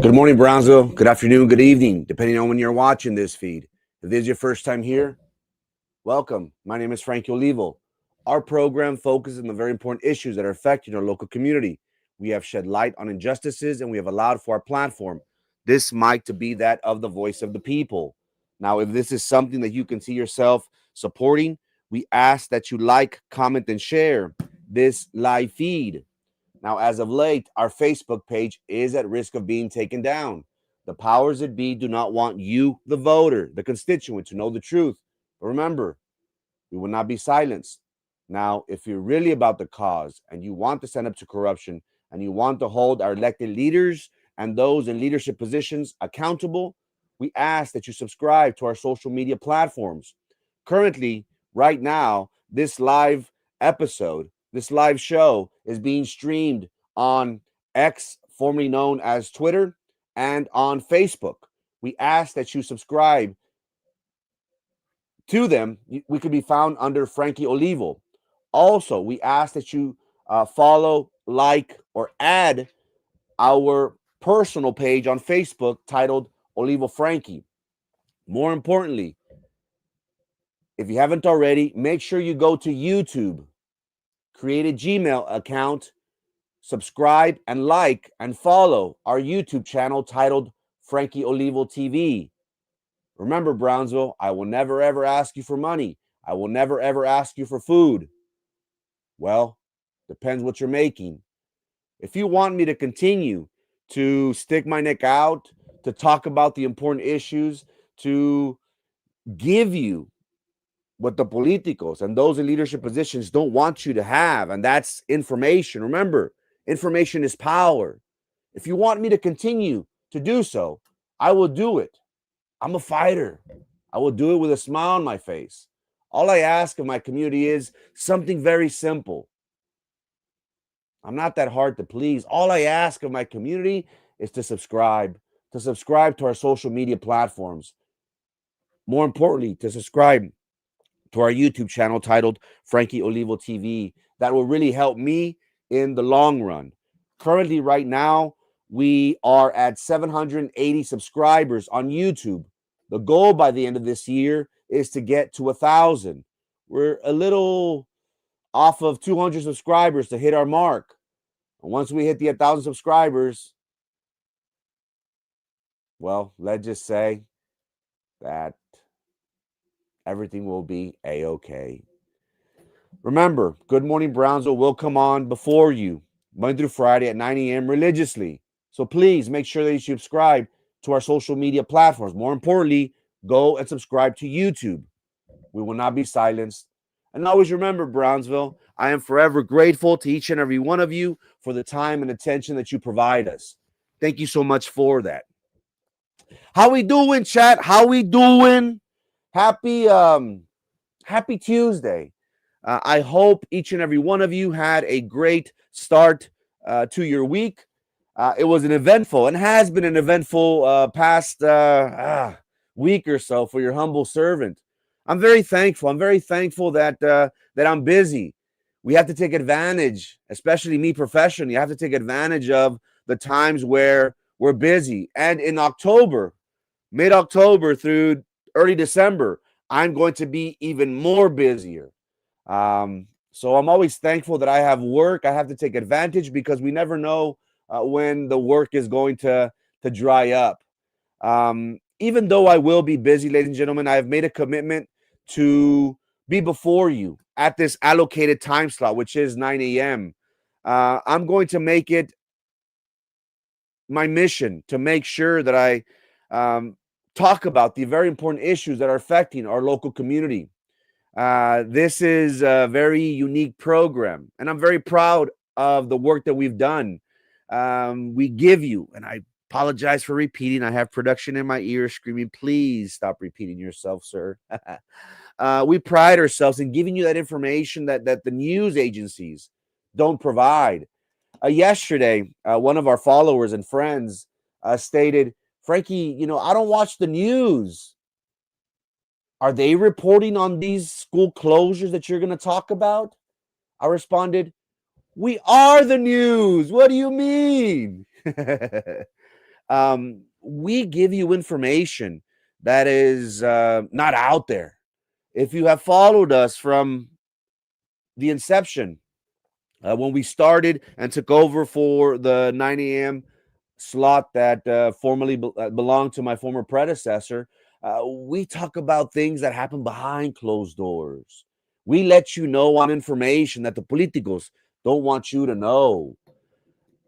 Good morning, Brownsville. Good afternoon, good evening, depending on when you're watching this feed. If this is your first time here, welcome. My name is Frankie Olivo. Our program focuses on the very important issues that are affecting our local community. We have shed light on injustices and we have allowed for our platform, this mic, to be that of the voice of the people. Now, if this is something that you can see yourself supporting, we ask that you like, comment, and share this live feed. Now, as of late, our Facebook page is at risk of being taken down. The powers that be do not want you, the voter, the constituent, to know the truth. But remember, we will not be silenced. Now, if you're really about the cause and you want to stand up to corruption and you want to hold our elected leaders and those in leadership positions accountable, we ask that you subscribe to our social media platforms. Currently, right now, this live episode, this live show is being streamed on X, formerly known as Twitter, and on Facebook. We ask that you subscribe to them. We could be found under Frankie Olivo. Also, we ask that you follow, like, or add our personal page on Facebook titled Olivo Frankie. More importantly, if you haven't already, make sure you go to YouTube, create a Gmail account, subscribe and like and follow our YouTube channel titled Frankie Olivo TV. Remember, Brownsville, I will never ever ask you for money. I will never ever ask you for food. Well, depends what you're making. If you want me to continue to stick my neck out, to talk about the important issues, to give you what the politicos and those in leadership positions don't want you to have, and that's information. Remember, information is power. If you want me to continue to do so, I will do it. I'm a fighter. I will do it with a smile on my face. All I ask of my community is something very simple. I'm not that hard to please. All I ask of my community is to subscribe to our social media platforms. More importantly, to subscribe to our YouTube channel titled Frankie Olivo TV. That will really help me in the long run. Currently, right now, we are at 780 subscribers on YouTube. The goal by the end of this year is to get to 1,000. We're a little off of 200 subscribers to hit our mark. And once we hit the 1,000 subscribers, well, let's just say that everything will be A-okay. Remember, Good Morning Brownsville will come on before you Monday through Friday at 9 a.m. religiously. So please make sure that you subscribe to our social media platforms. More importantly, go and subscribe to YouTube. We will not be silenced. And always remember, Brownsville, I am forever grateful to each and every one of you for the time and attention that you provide us. Thank you so much for that. How we doing, chat? How we doing? Happy Tuesday. I hope each and every one of you had a great start to your week. It was an eventful and has been an eventful past week or so for your humble servant. I'm very thankful. I'm very thankful that I'm busy. We have to take advantage, especially me professionally. I have to take advantage of the times where we're busy. And in October, mid-October through early December, I'm going to be even more busier. So I'm always thankful that I have work. I have to take advantage because we never know when the work is going to dry up. Even though I will be busy, ladies and gentlemen, I have made a commitment to be before you at this allocated time slot, which is 9 a.m. I'm going to make it my mission to make sure that I talk about the very important issues that are affecting our local community. This is a very unique program, and I'm very proud of the work that we've done. We give you, and I apologize for repeating. I have production in my ear screaming, please stop repeating yourself, sir. We pride ourselves in giving you that information that the news agencies don't provide. Yesterday, one of our followers and friends stated, Frankie, I don't watch the news. Are they reporting on these school closures that you're going to talk about? I responded, we are the news. What do you mean? We give you information that is not out there. If you have followed us from the inception, when we started and took over for the 9 a.m. slot that formerly belonged to my former predecessor, we talk about things that happen behind closed doors. We let you know on information that the politicos don't want you to know.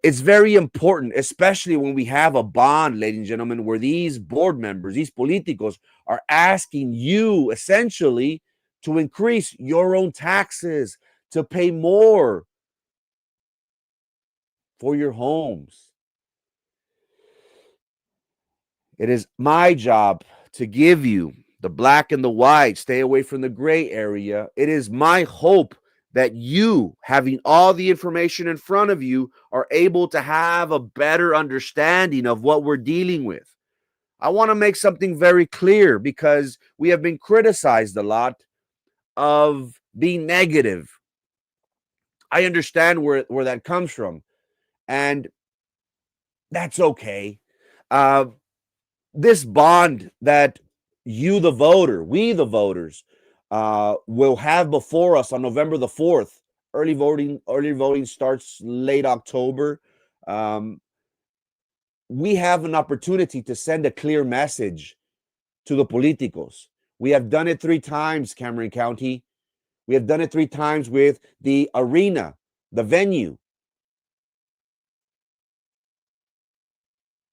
It's very important, especially when we have a bond, ladies and gentlemen, where these board members, these politicos, are asking you essentially to increase your own taxes, to pay more for your homes. It is my job to give you the black and the white, stay away from the gray area. It is my hope that you, having all the information in front of you, are able to have a better understanding of what we're dealing with. I want to make something very clear because we have been criticized a lot of being negative. I understand where that comes from, and that's okay. This bond that you, the voter, we, the voters, will have before us on November the 4th. Early voting starts late October. We have an opportunity to send a clear message to the politicos. We have done it 3 times, Cameron County. We have done it 3 times with the arena, the venue.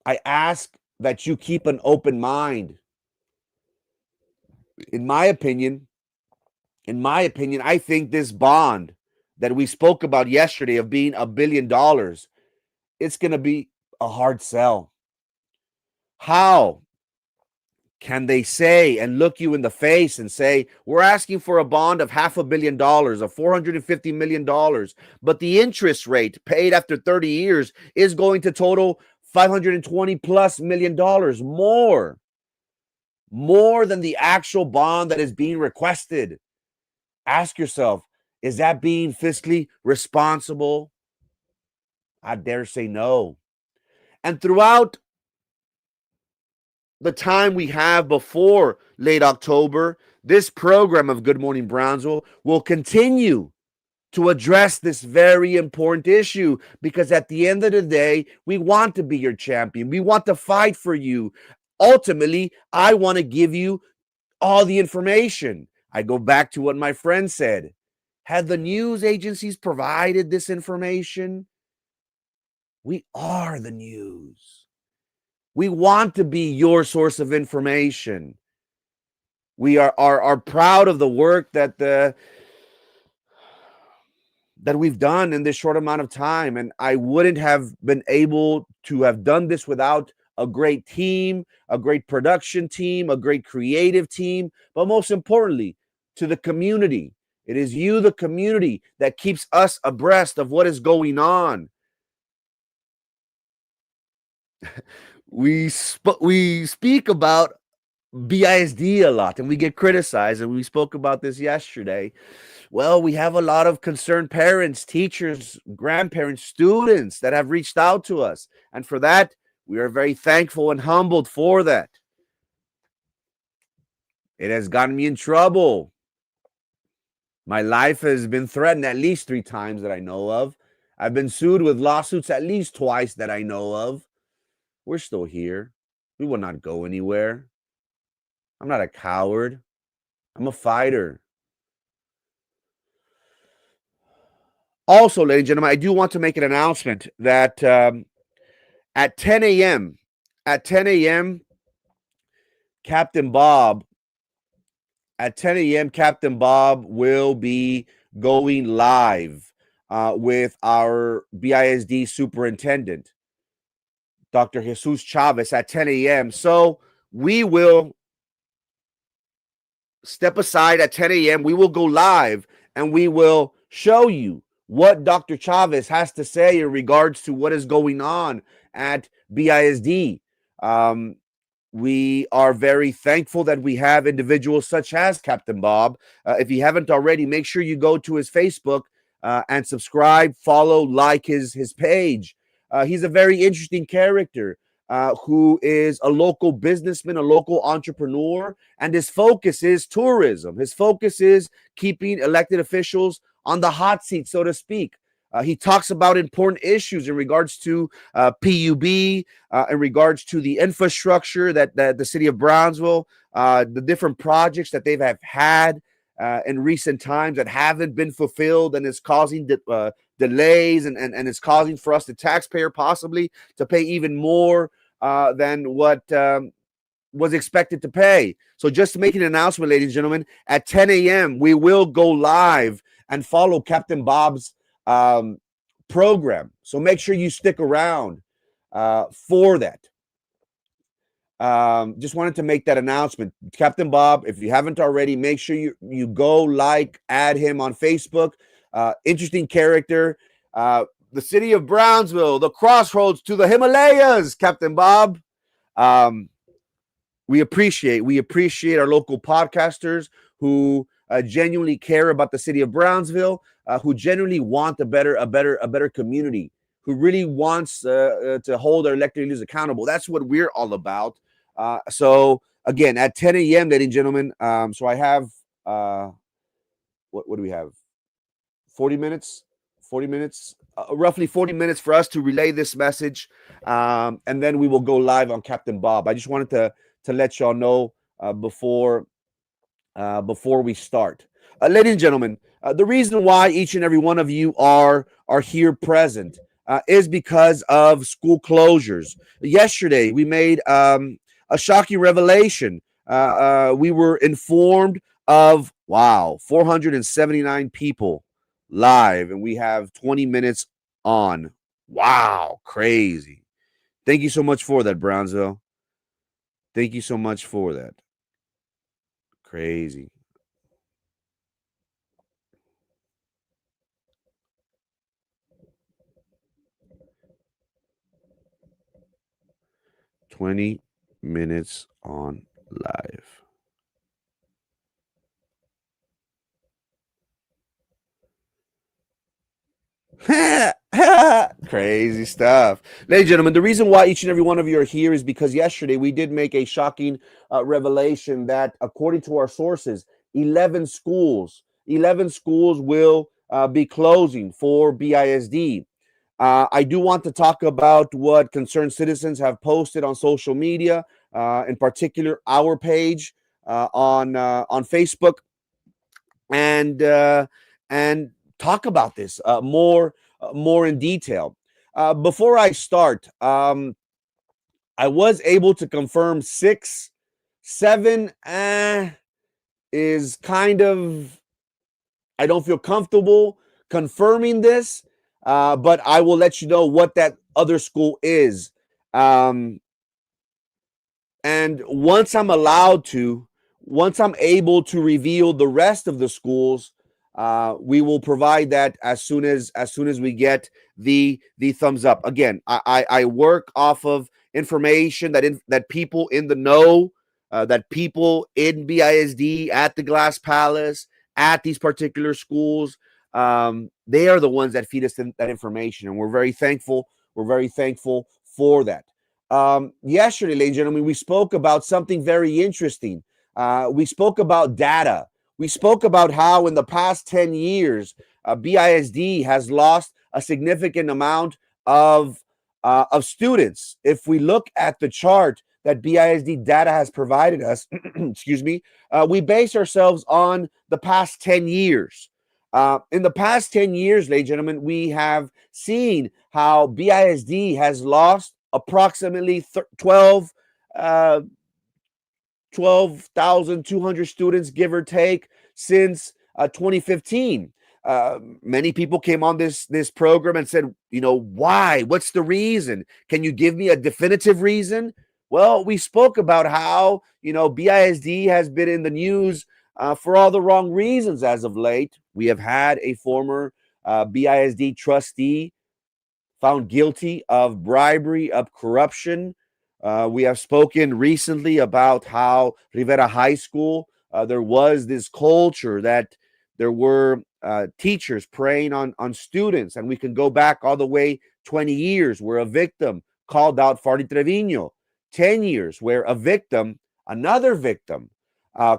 I ask that you keep an open mind. In my opinion, I think this bond that we spoke about yesterday of being $1 billion, it's going to be a hard sell. How can they say and look you in the face and say, we're asking for a bond of $500 million, of $450 million, but the interest rate paid after 30 years is going to total $520 plus million more than the actual bond that is being requested? Ask yourself, is that being fiscally responsible? I dare say no. And throughout the time we have before late October, this program of Good Morning Brownsville will continue to address this very important issue, because at the end of the day, we want to be your champion. We want to fight for you. Ultimately, I want to give you all the information. I go back to what my friend said. Had the news agencies provided this information? We are the news. We want to be your source of information. We are proud of the work that we've done in this short amount of time. And I wouldn't have been able to have done this without a great team, a great production team, a great creative team, but most importantly, to the community. It is you, the community, that keeps us abreast of what is going on. We speak about Bisd a lot, and we get criticized, and we spoke about this yesterday. Well, we have a lot of concerned parents, teachers, grandparents, students that have reached out to us, and for that, we are very thankful and humbled for that. It has gotten me in trouble. My life has been threatened at least 3 times that I know of. I've been sued with lawsuits at least twice that I know of. We're still here. We will not go anywhere. I'm not a coward. I'm a fighter. Also, ladies and gentlemen, I do want to make an announcement that at 10 a.m., Captain Bob will be going live with our Bisd superintendent, Dr. Jesus Chavez, at 10 a.m. So we will step aside at 10 a.m. We will go live and we will show you what Dr. Chavez has to say in regards to what is going on at Bisd. We are very thankful that we have individuals such as Captain Bob. If you haven't already, make sure you go to his Facebook and subscribe, follow, like his page. He's a very interesting character. who is a local businessman, a local entrepreneur, and his focus is tourism. His focus is keeping elected officials on the hot seat, so to speak. He talks about important issues in regards to PUB, in regards to the infrastructure that the city of Brownsville, the different projects that they've have had in recent times that haven't been fulfilled, and is causing delays, and it's causing for us, the taxpayer, possibly to pay even more than what was expected to pay. So just to make an announcement, ladies and gentlemen, at 10 a.m., we will go live and follow Captain Bob's program. So make sure you stick around for that. Just wanted to make that announcement. Captain Bob, if you haven't already, make sure you go add him on Facebook. Interesting character. The city of Brownsville, the crossroads to the Himalayas, Captain Bob. We appreciate our local podcasters who genuinely care about the city of Brownsville, who genuinely want a better community, who really wants to hold our elected leaders accountable. That's what we're all about. So again, at 10 a.m., ladies and gentlemen. So I have what do we have? 40 minutes. Roughly 40 minutes for us to relay this message, and then we will go live on Captain Bob. I just wanted to let y'all know before we start. Ladies and gentlemen, the reason why each and every one of you are here present is because of school closures. Yesterday, we made a shocking revelation. We were informed of 479 people live, and we have 20 minutes on. Wow, crazy. Thank you so much for that, Brownsville. Thank you so much for that. Crazy. "20 minutes on live." Crazy stuff. Ladies and gentlemen, the reason why each and every one of you are here is because yesterday we did make a shocking revelation that, according to our sources, 11 schools will be closing for BISD. I do want to talk about what concerned citizens have posted on social media, in particular our page on Facebook, and talk about this more in detail. Before I start, I was able to confirm 6, 7 is kind of, I don't feel comfortable confirming this, but I will let you know what that other school is. And once I'm able to reveal the rest of the schools, we will provide that as soon as we get the thumbs up. Again, I work off of information that people in the know, that people in BISD, at the Glass Palace, at these particular schools, they are the ones that feed us that information, and we're very thankful. We're very thankful for that. Yesterday, ladies and gentlemen, we spoke about something very interesting. We spoke about data. We spoke about how in the past 10 years, BISD has lost a significant amount of students. If we look at the chart that BISD data has provided us, excuse me, we base ourselves on the past 10 years. In the past 10 years, ladies and gentlemen, we have seen how BISD has lost approximately 12,200 students, give or take, since 2015. Many people came on this program and said, why? What's the reason? Can you give me a definitive reason? Well, we spoke about how, BISD has been in the news for all the wrong reasons as of late. We have had a former BISD trustee found guilty of bribery, of corruption. We have spoken recently about how Rivera High School, there was this culture that there were teachers preying on students, and we can go back all the way 20 years where a victim called out Fardy Trevino. 10 years, where a victim, another victim,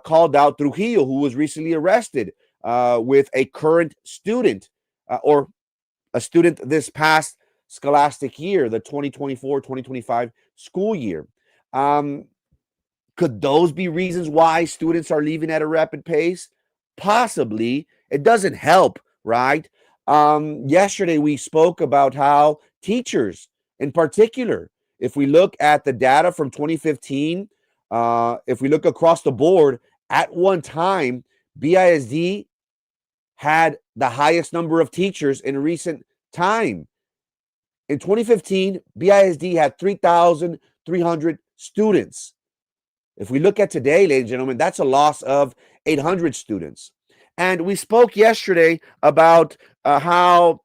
called out Trujillo, who was recently arrested with a current student or a student this past scholastic year, the 2024-2025 school year. Could those be reasons why students are leaving at a rapid pace? Possibly. It doesn't help, right? Yesterday, we spoke about how teachers, in particular, if we look at the data from 2015, if we look across the board, at one time, BISD had the highest number of teachers in recent time. In 2015, BISD had 3,300 students. If we look at today, ladies and gentlemen, that's a loss of 800 students. And we spoke yesterday about how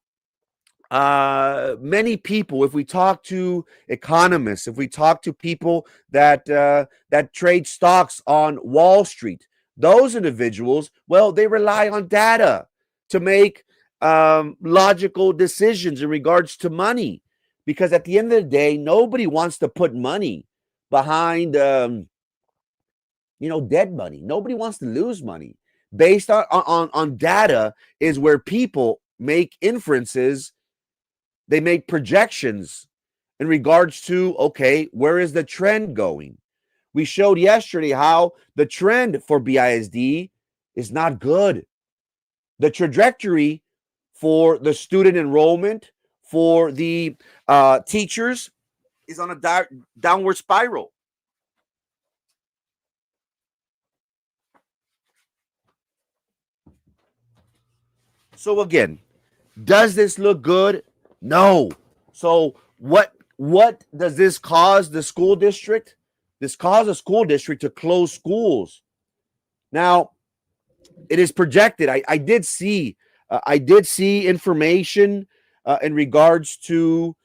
many people, if we talk to economists, if we talk to people that trade stocks on Wall Street, those individuals, well, they rely on data to make logical decisions in regards to money. Because at the end of the day, nobody wants to put money behind dead money. Nobody wants to lose money. Based on data is where people make inferences, they make projections in regards to, okay, where is the trend going? We showed yesterday how the trend for BISD is not good. The trajectory for the student enrollment, for the teachers, is on a downward spiral. So again, does this look good? No. So what does this cause the school district? This causes a school district to close schools. Now, it is projected. I did see information in regards to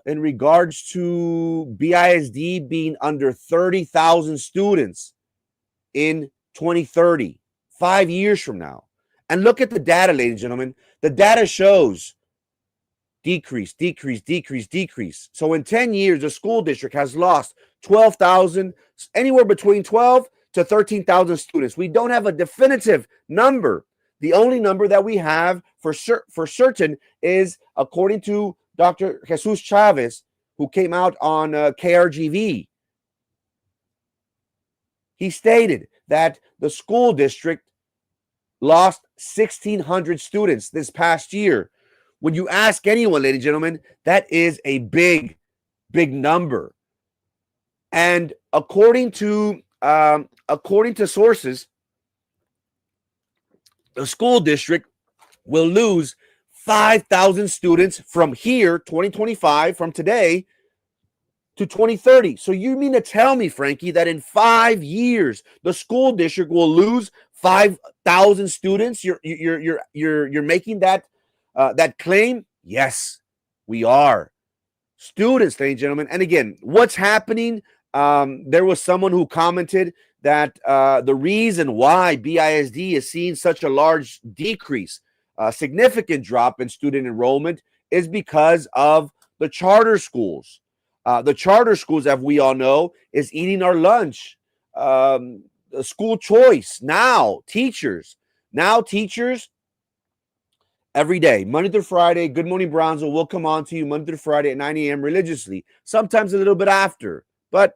BISD being under 30,000 students in 2030, 5 years from now. And look at the data, ladies and gentlemen. The data shows decrease. So in 10 years, the school district has lost 12,000, anywhere between 12 to 13,000 students. We don't have a definitive number. The only number that we have for certain is, according to Dr. Jesus Chavez, who came out on KRGV. He stated that the school district lost 1,600 students this past year. When you ask anyone, ladies and gentlemen, that is a big number. And according to sources, the school district will lose 5,000 students from here, 2025, from today to 2030. So you mean to tell me, Frankie, that in 5 years the school district will lose 5,000 students? You're making that claim? Yes, we are. Students, ladies and gentlemen. And again, what's happening? There was someone who commented that the reason why BISD is seeing such a large decrease, a significant drop in student enrollment, is because of the charter schools. The charter schools, as we all know, is eating our lunch. School choice. Now teachers every day, Monday through Friday, Good Morning Brownsville will come on to you Monday through Friday at 9 a.m. religiously, sometimes a little bit after, but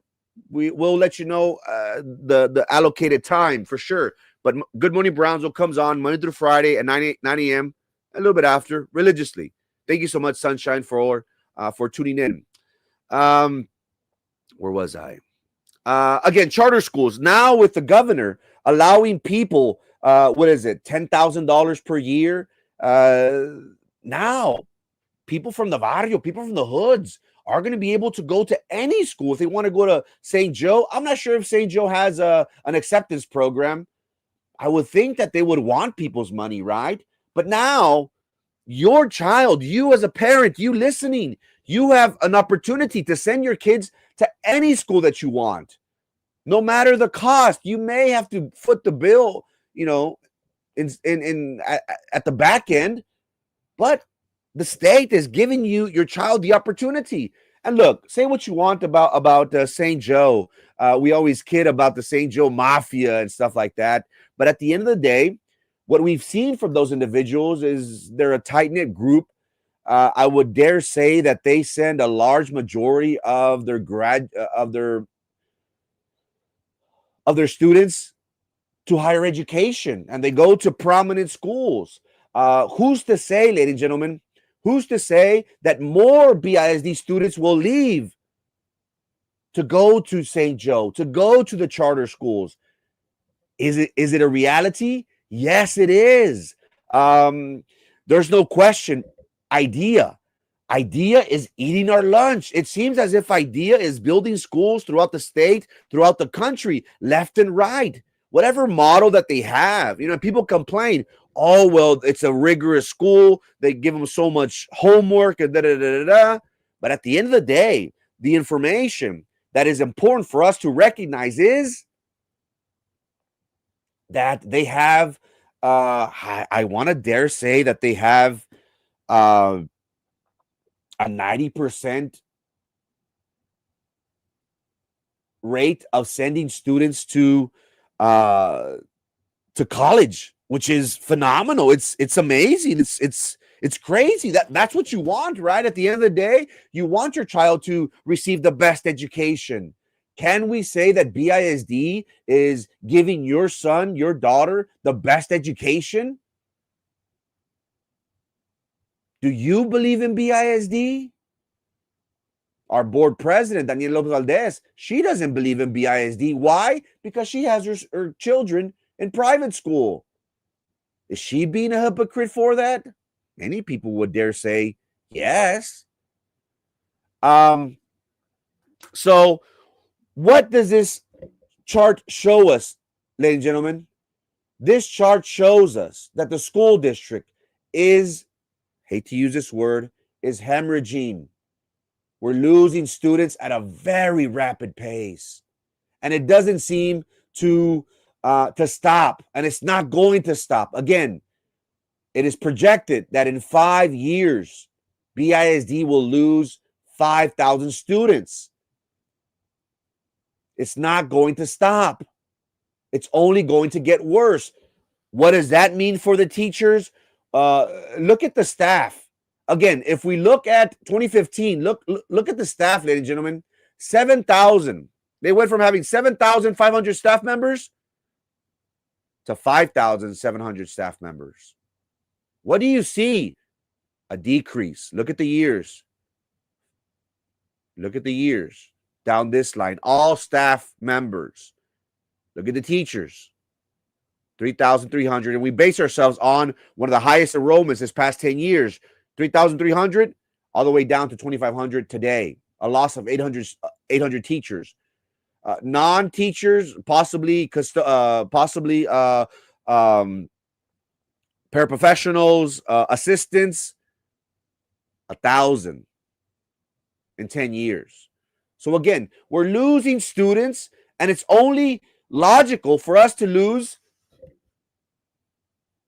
we will let you know the allocated time for sure. But Good Morning Brownsville comes on Monday through Friday at 9 a.m., a little bit after, religiously. Thank you so much, Sunshine, for tuning in. Where was I? Again, charter schools. Now with the governor allowing people, $10,000 per year. Now people from the barrio, people from the hoods are going to be able to go to any school. If they want to go to St. Joe, I'm not sure if St. Joe has an acceptance program. I would think that they would want people's money, right? But now your child, you as a parent, you listening, you have an opportunity to send your kids to any school that you want, no matter the cost. You may have to foot the bill, at the back end, but The state is giving your child the opportunity. And look, say what you want about St. Joe. We always kid about the St. Joe mafia and stuff like that. But at the end of the day, what we've seen from those individuals is they're a tight knit group. I would dare say that they send a large majority of their students to higher education, and they go to prominent schools. Who's to say, ladies and gentlemen, who's to say that more BISD students will leave to go to St. Joe, to go to the charter schools? Is it a reality? Yes, it is. There's no question. Idea is eating our lunch. It seems as if Idea is building schools throughout the state, throughout the country, left and right. Whatever model that they have, people complain, oh, well, it's a rigorous school. They give them so much homework and da-da-da-da-da. But at the end of the day, the information that is important for us to recognize is that they have, I want to dare say that they have a 90% rate of sending students to college, which is phenomenal. It's amazing. It's crazy. That's what you want, right? At the end of the day, you want your child to receive the best education. Can we say that BISD is giving your son, your daughter, the best education? Do you believe in BISD? Our board president, Daniel Lopez Valdez, she doesn't believe in BISD. Why? Because she has her children in private school. Is she being a hypocrite for that? Many people would dare say yes. So what does this chart show us, ladies and gentlemen? This chart shows us that the school district is, hate to use this word, is hemorrhaging. We're losing students at a very rapid pace. And it doesn't seem to stop. And it's not going to stop. Again, it is projected that in 5 years, BISD will lose 5,000 students. It's not going to stop. It's only going to get worse. What does that mean for the teachers? Look at the staff. Again, if we look at 2015, look at the staff, ladies and gentlemen. 7,000. They went from having 7,500 staff members to 5,700 staff members. What do you see? A decrease. Look at the years. Look at the years down this line. All staff members. Look at the teachers. 3,300. And we base ourselves on one of the highest enrollments this past 10 years. 3,300 all the way down to 2,500 today. A loss of 800 teachers. Non-teachers, possibly paraprofessionals, assistants, 1,000 in 10 years. So again, we're losing students, and it's only logical for us to lose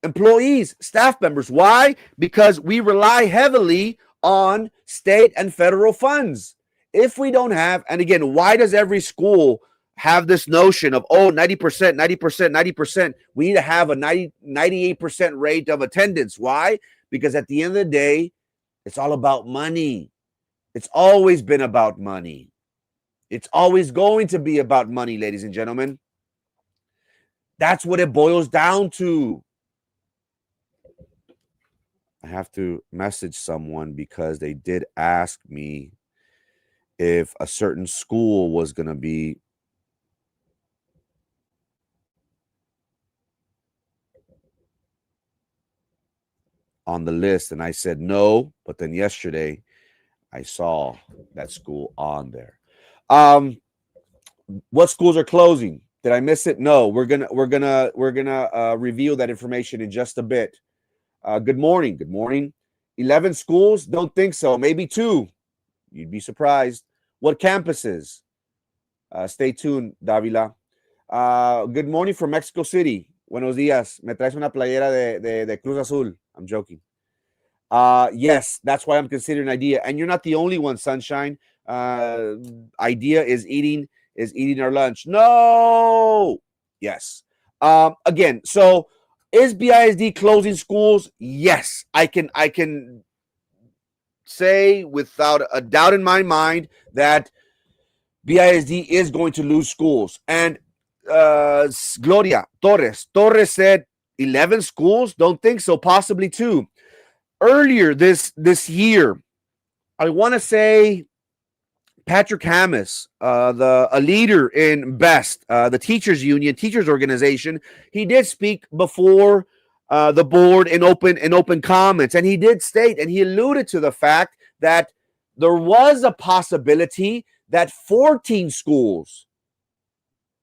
employees, staff members. Why? Because we rely heavily on state and federal funds. If we don't have, and again, why does every school have this notion of, 90%, 90%, 90%? We need to have a 98% rate of attendance. Why? Because at the end of the day, it's all about money. It's always been about money. It's always going to be about money, ladies and gentlemen. That's what it boils down to. I have to message someone because they did ask me if a certain school was going to be on the list. And I said no, but then yesterday I saw that school on there. What schools are closing? Did I miss it? No, we're gonna reveal that information in just a bit. Good morning. Good morning. 11 schools? Don't think so. Maybe 2. You'd be surprised. What campuses? Stay tuned, Davila. Good morning from Mexico City. Buenos días. Me traes una playera de Cruz Azul. I'm joking. Yes, that's why I'm considering Idea. And you're not the only one, Sunshine. Idea is eating our lunch. No. Yes. Again, so is BISD closing schools? Yes. I can say without a doubt in my mind that BISD is going to lose schools. And Gloria Torres said 11 schools? Don't think so. Possibly two. Earlier this year, I want to say Patrick Hammis, a leader in Bisd, the teachers union, teachers organization, he did speak before the board in open comments, and he did state, and he alluded to the fact that there was a possibility that 14 schools.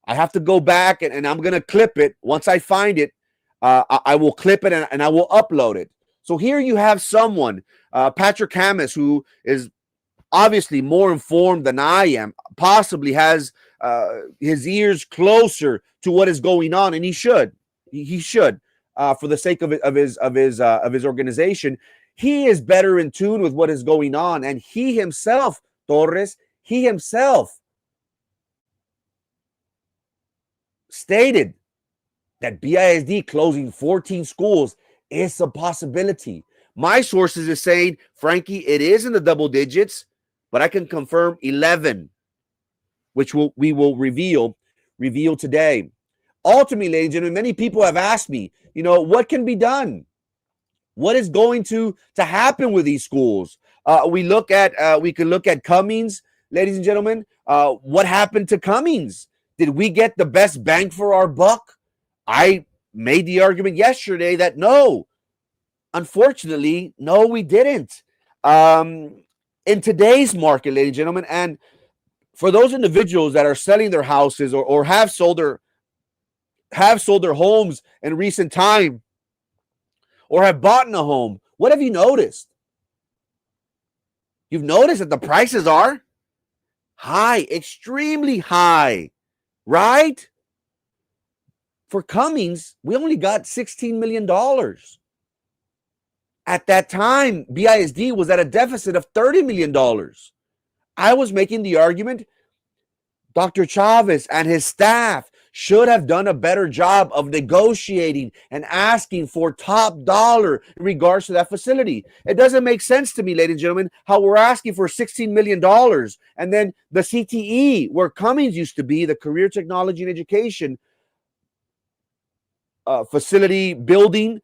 I have to go back and I'm going to clip it once I find it. I will clip it and I will upload it. So here you have someone, Patrick Hammis, who is obviously more informed than I am, possibly has his ears closer to what is going on, and he should. He should, for the sake of his organization. He is better in tune with what is going on, and he himself, Torres, he himself stated that BISD closing 14 schools is a possibility. My sources is saying, Frankie, it is in the double digits, but I can confirm 11, which we will reveal today. Ultimately, ladies and gentlemen, many people have asked me, what can be done? What is going to happen with these schools? We can look at Cummings, ladies and gentlemen. What happened to Cummings? Did we get the best bang for our buck? I made the argument yesterday that no. Unfortunately, no, we didn't. In today's market, ladies and gentlemen, and for those individuals that are selling their houses or have sold their homes in recent time or have bought a home, what have you noticed? You've noticed that the prices are high, extremely high, right? For Cummings, we only got $16 million. At that time, BISD was at a deficit of $30 million. I was making the argument Dr. Chavez and his staff should have done a better job of negotiating and asking for top dollar in regards to that facility. It doesn't make sense to me, ladies and gentlemen, how we're asking for $16 million. And then the CTE, where Cummings used to be, the Career Technology and Education facility building,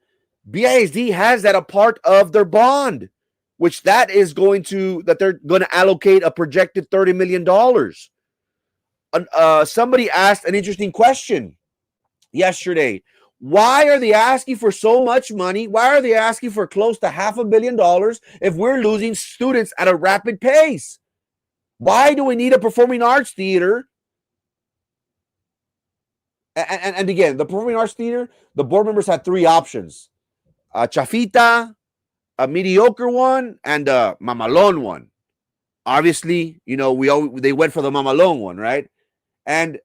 BISD has that a part of their bond, which they're going to allocate a projected $30 million. Somebody asked an interesting question yesterday. Why are they asking for so much money? Why are they asking for close to $500 million if we're losing students at a rapid pace? Why do we need a performing arts theater? And again, the performing arts theater, the board members had three options: a chafita, a mediocre one, and a mamalon one. Obviously, they went for the mamalon one, right? And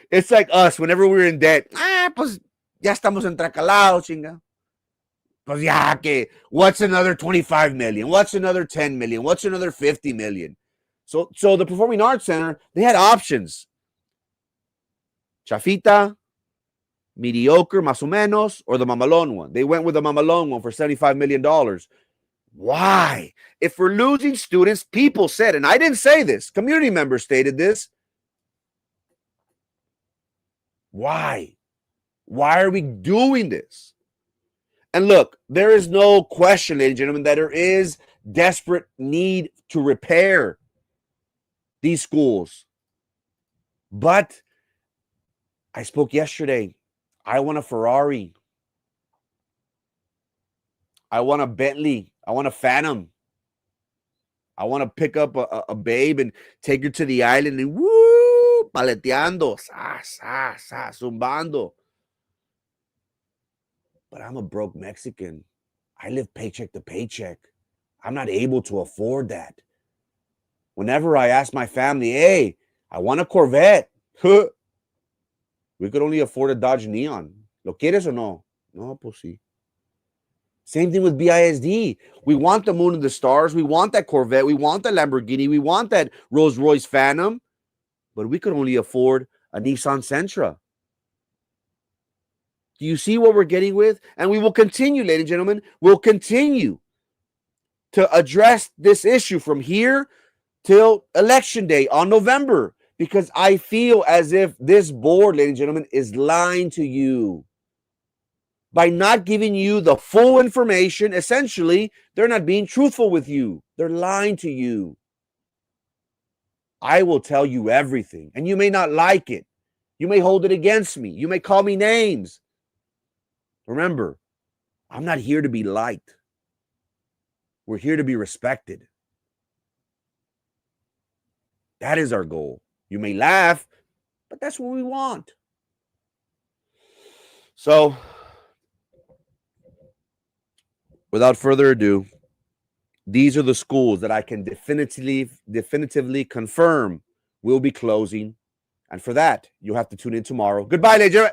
it's like us, whenever we're in debt, pues ya estamos entracalados, chinga. Pues ya, que, what's another 25 million? What's another 10 million? What's another 50 million? So the Performing Arts Center, they had options. Chafita, mediocre, más o menos, or the mamalon one. They went with the mamalon one for $75 million. Why? If we're losing students, people said, and I didn't say this, community members stated this. Why? Why are we doing this? And look, there is no question, ladies and gentlemen, that there is desperate need to repair these schools. But I spoke yesterday. I want a Ferrari. I want a Bentley. I want a Phantom. I want to pick up a babe and take her to the island and woo, paleteando, zumbando. But I'm a broke Mexican. I live paycheck to paycheck. I'm not able to afford that. Whenever I ask my family, hey, I want a Corvette. We could only afford a Dodge Neon. ¿Lo quieres o no? No, pues sí. Same thing with BISD. We want the moon and the stars. We want that Corvette. We want that Lamborghini. We want that Rolls Royce Phantom. But we could only afford a Nissan Sentra. Do you see what we're getting with? And we will continue, ladies and gentlemen. We'll continue to address this issue from here till election day on November, because I feel as if this board, ladies and gentlemen, is lying to you. By not giving you the full information, essentially, they're not being truthful with you. They're lying to you. I will tell you everything, and you may not like it. You may hold it against me. You may call me names. Remember, I'm not here to be liked. We're here to be respected. That is our goal. You may laugh, but that's what we want. So, without further ado, these are the schools that I can definitively confirm will be closing. And for that, you'll have to tune in tomorrow. Goodbye, ladies and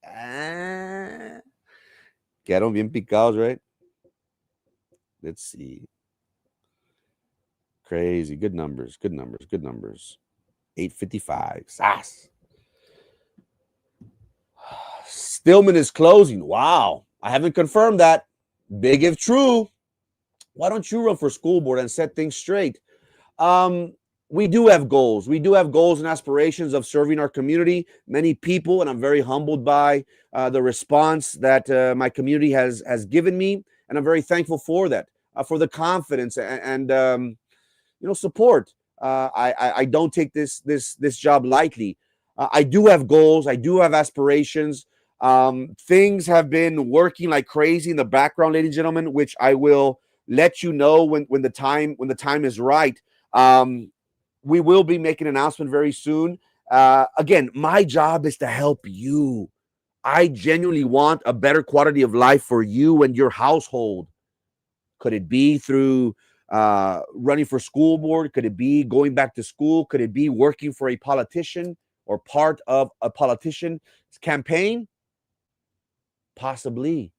gentlemen. Quedaron bien picados, right? Let's see. Crazy. Good numbers. 855. Sass. Stillman is closing. Wow. I haven't confirmed that. Big if true. Why don't you run for school board and set things straight? We do have goals. We do have goals and aspirations of serving our community, many people, and I'm very humbled by the response that my community has given me, and I'm very thankful for that, for the confidence and support. I don't take this job lightly. I do have goals. I do have aspirations. Things have been working like crazy in the background, ladies and gentlemen, which I will let you know when the time is right. We will be making an announcement very soon. Again, my job is to help you. I genuinely want a better quality of life for you and your household. Could it be through running for school board? Could it be going back to school? Could it be working for a politician or part of a politician's campaign? Possibly.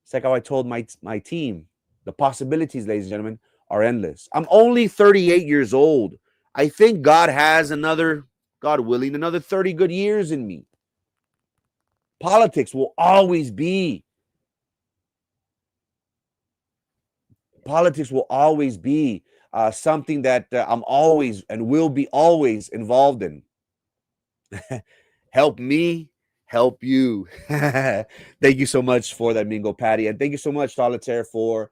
It's like how I told my team. The possibilities, ladies and gentlemen, are endless. I'm only 38 years old. I think God has God willing, another 30 good years in me. Politics will always be something that I'm always and will be always involved in. Help me, help you. Thank you so much for that, Mingo Patty, and thank you so much, Solitaire, for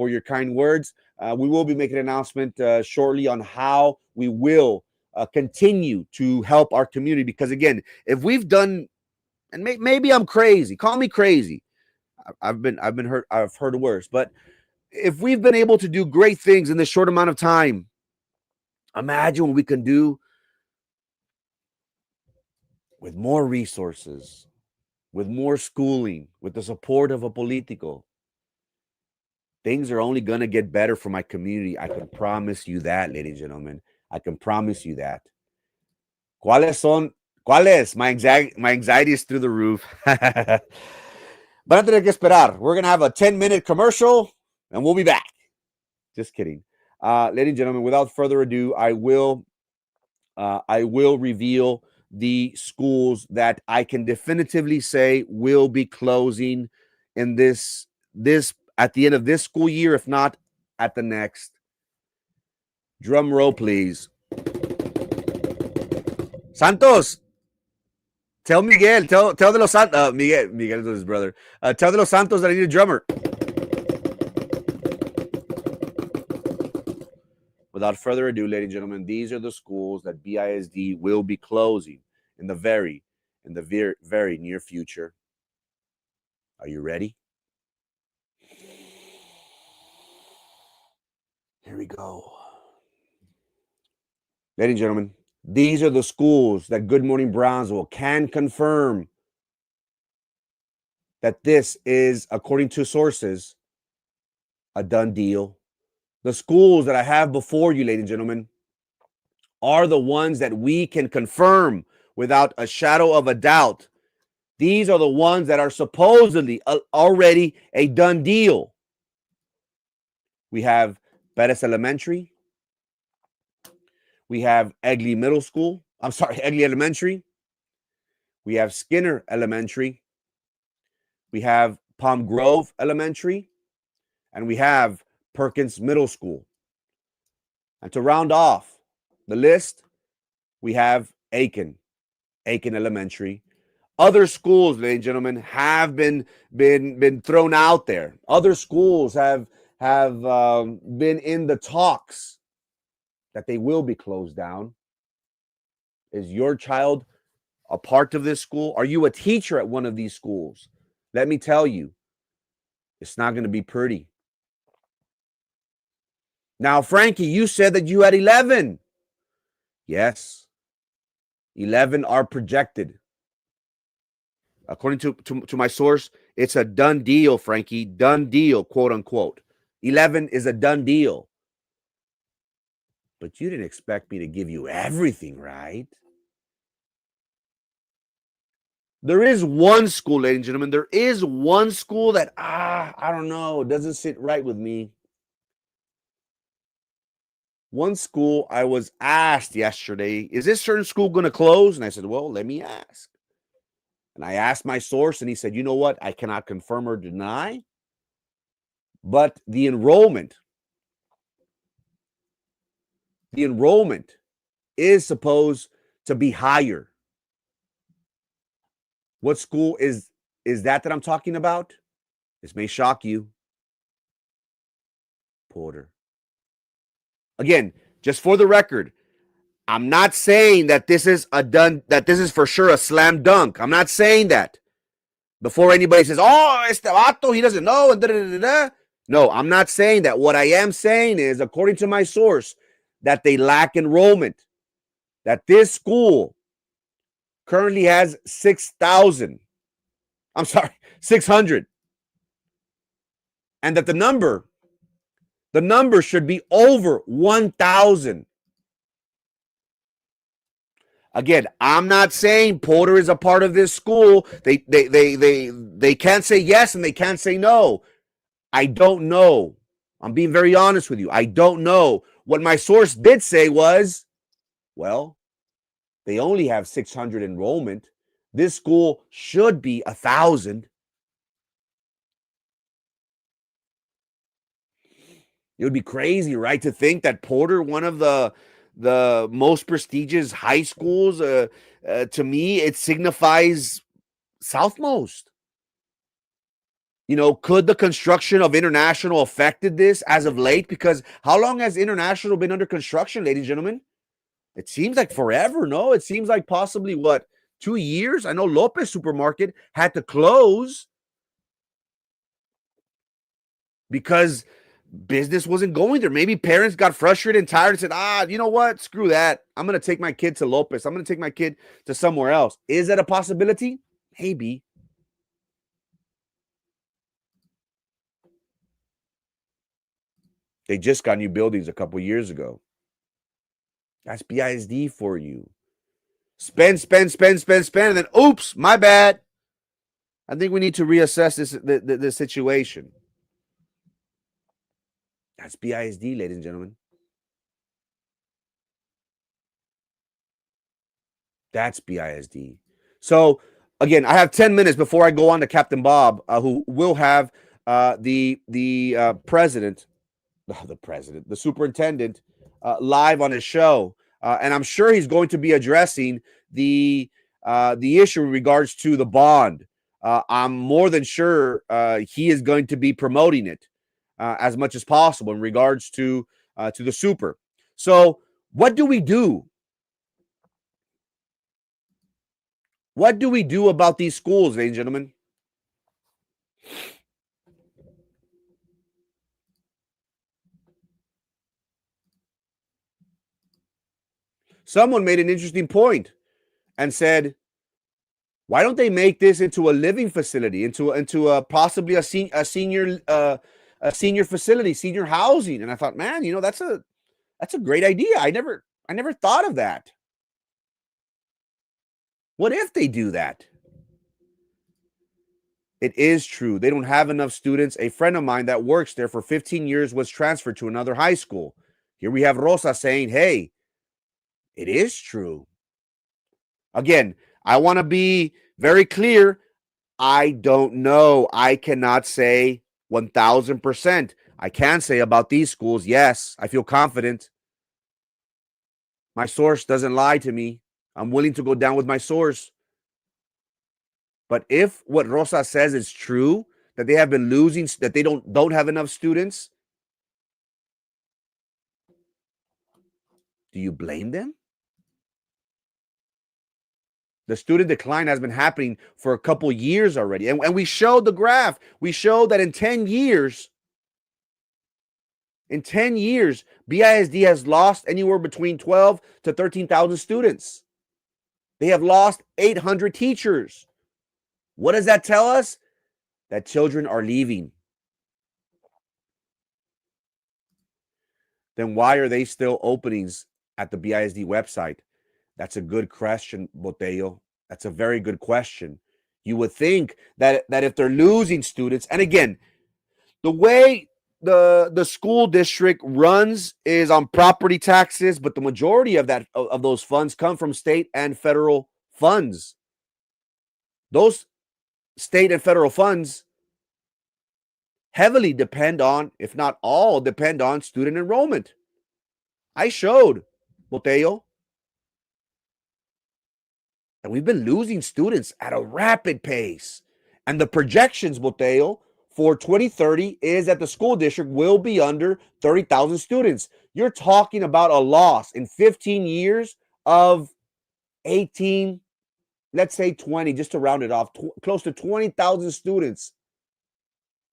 your kind words. We will be making an announcement shortly on how we will continue to help our community. Because again, if we've done, and maybe I'm crazy, call me crazy. I've been hurt. I've heard worse, but if we've been able to do great things in this short amount of time, imagine what we can do with more resources, with more schooling, with the support of a politico. Things are only going to get better for my community. I can promise you that, ladies and gentlemen. I can promise you that. ¿Cuáles? My anxiety is through the roof. Van a tener que esperar. We're going to have a 10-minute commercial, and we'll be back. Just kidding. Ladies and gentlemen, without further ado, I will reveal the schools that I can definitively say will be closing in this at the end of this school year, if not at the next. Drum roll, please. Santos, tell Miguel, tell De Los Santos, Miguel is his brother. Tell De Los Santos that I need a drummer. Without further ado, ladies and gentlemen, these are the schools that BISD will be closing in the very near future. Are you ready? Here we go. Ladies and gentlemen, these are the schools that Good Morning Brownsville can confirm that this is, according to sources, a done deal. The schools that I have before you, ladies and gentlemen, are the ones that we can confirm without a shadow of a doubt These are the ones that are supposedly already a done deal. We have Perez Elementary. We have Egley Middle School. I'm sorry, Egley Elementary. We have Skinner Elementary. We have Palm Grove Elementary. And we have Perkins Middle School. And to round off the list, we have Aken Elementary. Other schools, ladies and gentlemen, have been thrown out there. Other schools have been in the talks that they will be closed down. Is your child a part of this school? Are you a teacher at one of these schools? Let me tell you, it's not going to be pretty. Now, Frankie, you said that you had 11. Yes, 11 are projected. According to my source, it's a done deal, Frankie. Done deal, quote unquote. 11 is a done deal. But you didn't expect me to give you everything, right? There is one school, ladies and gentlemen. There is one school that, I don't know, doesn't sit right with me. One school, I was asked yesterday, is this certain school going to close? And I said, well, let me ask. And I asked my source, and he said, you know what? I cannot confirm or deny. But the enrollment is supposed to be higher. What school is that I'm talking about? This may shock you. Porter. Again, just for the record, I'm not saying that this is for sure a slam dunk. I'm not saying that. Before anybody says, oh, este vato, he doesn't know. No, I'm not saying that. What I am saying is, according to my source, that they lack enrollment. That this school currently has 600. And that the number should be over 1,000. Again, I'm not saying Porter is a part of this school. They can't say yes and they can't say no. I don't know. I'm being very honest with you. I don't know. What my source did say was, well, they only have 600 enrollment. This school should be 1,000. It would be crazy, right, to think that Porter, one of the most prestigious high schools, to me, it signifies Southmost. You know, could the construction of International affected this as of late? Because how long has International been under construction, ladies and gentlemen? It seems like forever, no? It seems like possibly, 2 years? I know Lopez Supermarket had to close because business wasn't going there. Maybe parents got frustrated and tired and said, you know what? Screw that. I'm going to take my kid to Lopez. I'm going to take my kid to somewhere else. Is that a possibility? Maybe. They just got new buildings a couple years ago. That's Bisd for you. Spend, and then, oops, my bad. I think we need to reassess this situation. That's Bisd, ladies and gentlemen. That's Bisd. So, again, I have 10 minutes before I go on to Captain Bob, who will have the superintendent, live on his show. And I'm sure he's going to be addressing the issue in regards to the bond. I'm more than sure he is going to be promoting it as much as possible in regards to the super. So what do we do? What do we do about these schools, ladies and gentlemen? Someone made an interesting point and said, why don't they make this into a living facility, into a possibly a senior facility, senior housing? And I thought, man, you know, that's a great idea. I never thought of that. What if they do that? It is true. They don't have enough students. A friend of mine that works there for 15 years was transferred to another high school. Here we have Rosa saying, hey, it is true. Again, I want to be very clear. I don't know. I cannot say 1,000%. I can say about these schools, yes, I feel confident. My source doesn't lie to me. I'm willing to go down with my source. But if what Rosa says is true, that they have been losing, that they don't have enough students, do you blame them? The student decline has been happening for a couple years already. And we showed the graph. We showed that in 10 years, BISD has lost anywhere between 12 to 13,000 students. They have lost 800 teachers. What does that tell us? That children are leaving. Then why are they still openings at the BISD website? That's a good question, Botello. That's a very good question. You would think that if they're losing students, and again, the way the school district runs is on property taxes, but the majority of those funds come from state and federal funds. Those state and federal funds heavily depend on, if not all, depend on student enrollment. I showed, Botello. And we've been losing students at a rapid pace. And the projections, Botello, for 2030 is that the school district will be under 30,000 students. You're talking about a loss in 15 years of 18, let's say 20, just to round it off, close to 20,000 students.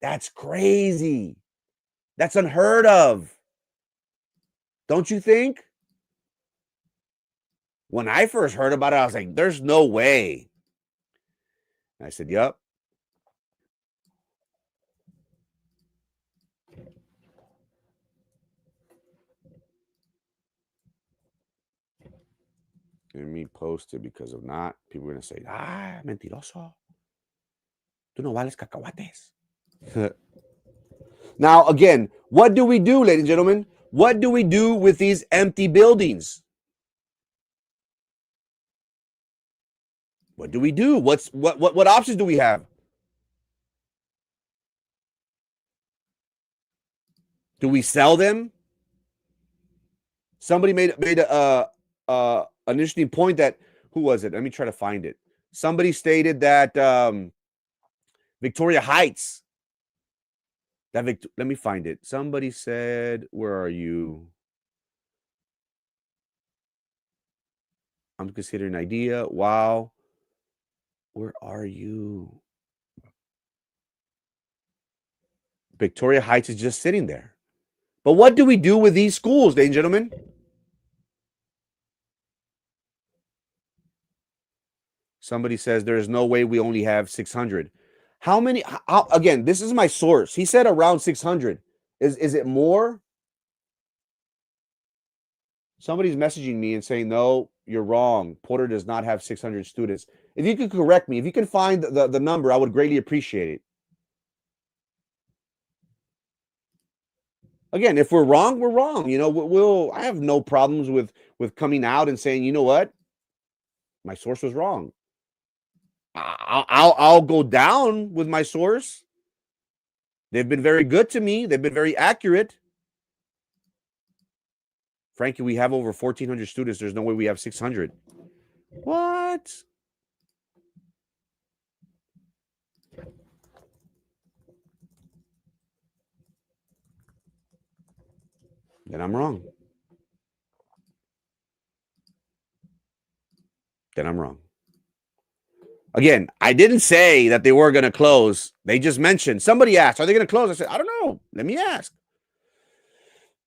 That's crazy. That's unheard of. Don't you think? When I first heard about it, I was like, there's no way. And I said, yep. Let me post it, because if not, people are going to say, mentiroso. Tú no vales cacahuates. Now, again, what do we do, ladies and gentlemen? What do we do with these empty buildings? What do we do? What options do we have? Do we sell them? Somebody made an interesting point that, who was it? Let me try to find it. Somebody stated that Victoria Heights. Let me find it. Somebody said, where are you? I'm considering an idea. Wow. Where are you? Victoria Heights is just sitting there. But what do we do with these schools, ladies and gentlemen? Somebody says there is no way we only have 600. How many? Again, this is my source. He said around 600. Is it more? Somebody's messaging me and saying, no, you're wrong. Porter does not have 600 students. If you could correct me, if you can find the number, I would greatly appreciate it. Again, if we're wrong, we're wrong. You know, I have no problems with coming out and saying, you know what, my source was wrong. I'll go down with my source. They've been very good to me. They've been very accurate. Frankie, we have over 1,400 students. There's no way we have 600. What? Then I'm wrong. Again, I didn't say that they were going to close. They just mentioned. Somebody asked, are they going to close? I said, I don't know. Let me ask.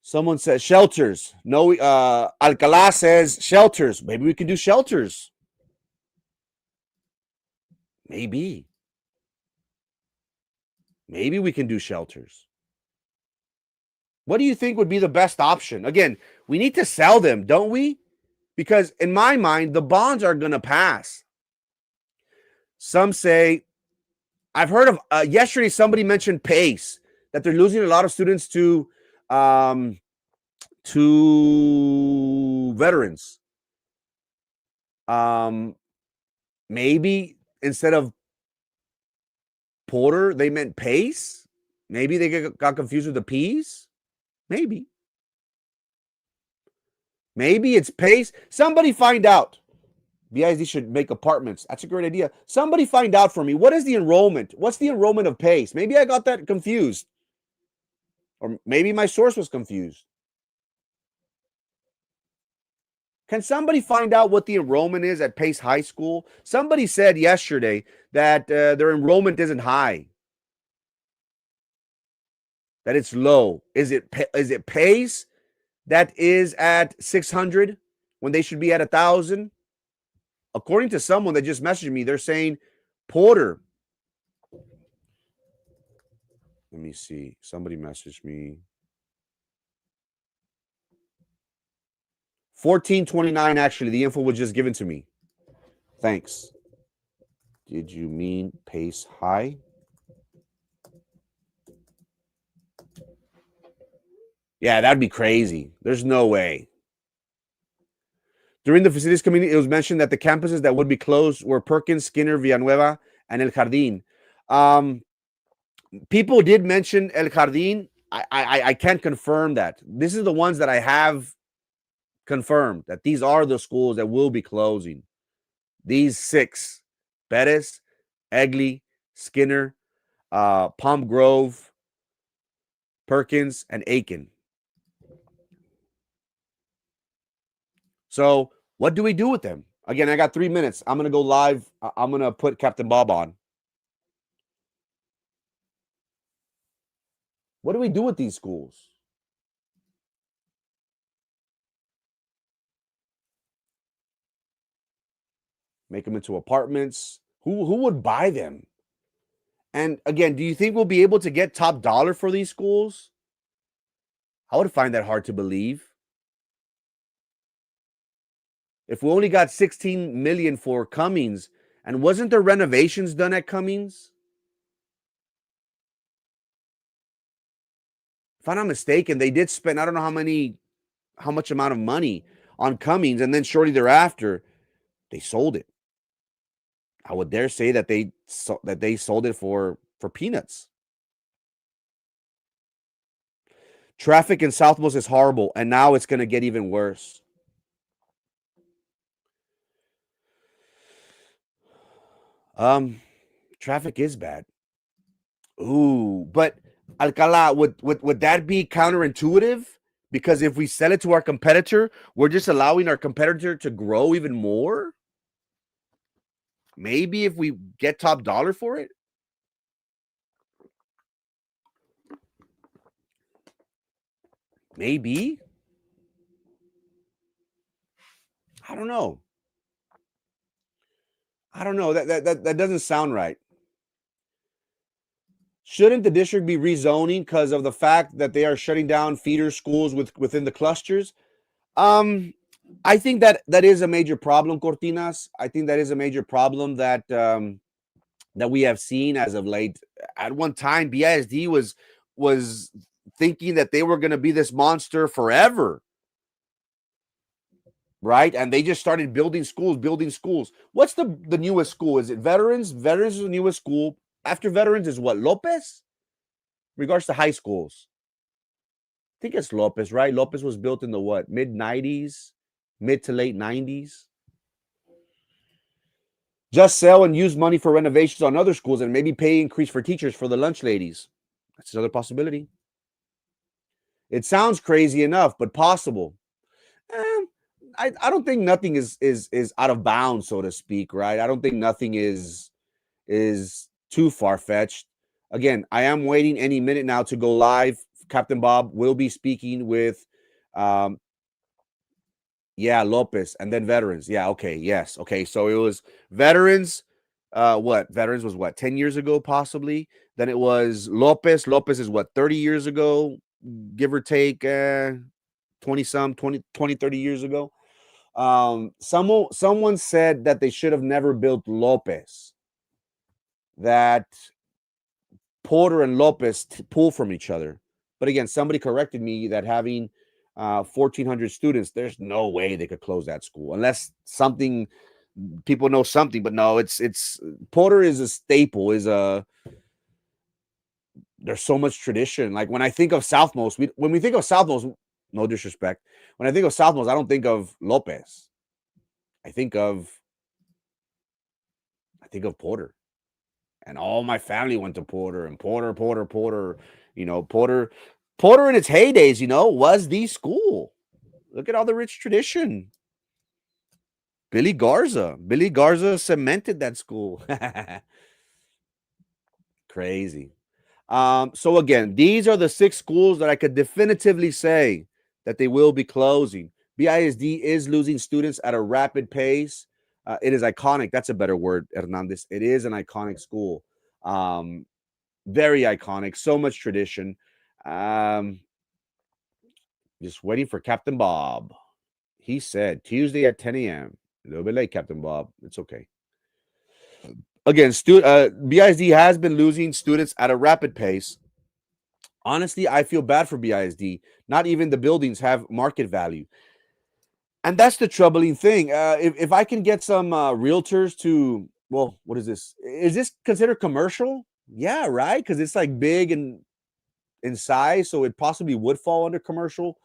Someone says shelters. No, Alcalá says shelters. Maybe we can do shelters. Maybe we can do shelters. What do you think would be the best option? Again, we need to sell them, don't we? Because in my mind, the bonds are going to pass. Some say I've heard of yesterday somebody mentioned PACE, that they're losing a lot of students to veterans. Maybe instead of Porter, they meant Pace. Maybe they got confused with the P's. Maybe. Maybe it's Pace. Somebody find out. BISD should make apartments. That's a great idea. Somebody find out for me. What is the enrollment? What's the enrollment of Pace? Maybe I got that confused. Or maybe my source was confused. Can somebody find out what the enrollment is at Pace High School? Somebody said yesterday that their enrollment isn't high, that it's low. Is it Pace that is at 600 when they should be at 1,000? According to someone that just messaged me, they're saying Porter. Let me see. Somebody messaged me. 1429, actually. The info was just given to me. Thanks. Did you mean Pace High? Yeah, that'd be crazy. There's no way. During the facilities committee, it was mentioned that the campuses that would be closed were Perkins, Skinner, Villanueva, and El Jardín. People did mention El Jardín. I can't confirm that. This is the ones that I have confirmed, that these are the schools that will be closing. These 6: Bettis, Egley, Skinner, Palm Grove, Perkins, and Aken. So what do we do with them? Again, I got 3 minutes. I'm going to go live. I'm going to put Captain Bob on. What do we do with these schools? Make them into apartments? Who would buy them? And again, do you think we'll be able to get top dollar for these schools? I would find that hard to believe. If we only got 16 million for Cummings, and wasn't there renovations done at Cummings? If I'm not mistaken, they did spend, I don't know how much amount of money on Cummings, and then shortly thereafter, they sold it. I would dare say that they sold it for peanuts. Traffic in Southmost is horrible, and now it's going to get even worse. Traffic is bad. Ooh, but Alcala, would that be counterintuitive? Because if we sell it to our competitor, we're just allowing our competitor to grow even more? Maybe if we get top dollar for it? Maybe. I don't know. That doesn't sound right. Shouldn't the district be rezoning because of the fact that they are shutting down feeder schools within the clusters? I think that is a major problem, Cortinas. I think that is a major problem that we have seen as of late. At one time, BISD was thinking that they were going to be this monster forever, right? And they just started building schools. What's the newest school? Is it Veterans? Veterans is the newest school. After Veterans is what, Lopez? In regards to high schools, I think it's Lopez, right? Lopez was built in the what, mid-90s, mid to late 90s. Just sell and use money for renovations on other schools and maybe pay increase for teachers for the lunch ladies. That's another possibility. It sounds crazy enough, but possible. I don't think nothing is out of bounds, so to speak, right? I don't think nothing is too far-fetched. Again, I am waiting any minute now to go live. Captain Bob will be speaking with Lopez, and then Veterans. Yeah, okay, yes. Okay, so it was Veterans. Veterans was 10 years ago, possibly. Then it was Lopez. Lopez is 30 years ago, give or take 20, 30 years ago. Someone said that they should have never built Lopez. That Porter and Lopez pull from each other. But again, somebody corrected me that having 1,400 students, there's no way they could close that school unless something people know something. But no, it's Porter is a staple. There's so much tradition. Like when I think of Southmost, when we think of Southmost, no disrespect, when I think of Southmost, I don't think of Lopez. I think of Porter. And all my family went to Porter, and Porter. You know, Porter in its heydays, was the school. Look at all the rich tradition. Billy Garza cemented that school. Crazy. So again, these are the 6 schools that I could definitively say that they will be closing. BISD is losing students at a rapid pace. It is iconic. That's a better word, Hernandez. It is an iconic school. Very iconic. So much tradition. Just waiting for Captain Bob. He said Tuesday at 10 a.m. A little bit late, Captain Bob. It's okay. Again, BISD has been losing students at a rapid pace. Honestly, I feel bad for BISD. Not even the buildings have market value. And that's the troubling thing. If I can get some realtors to, well, what is this? Is this considered commercial? Yeah, right? Because it's like big and in size, so it possibly would fall under commercial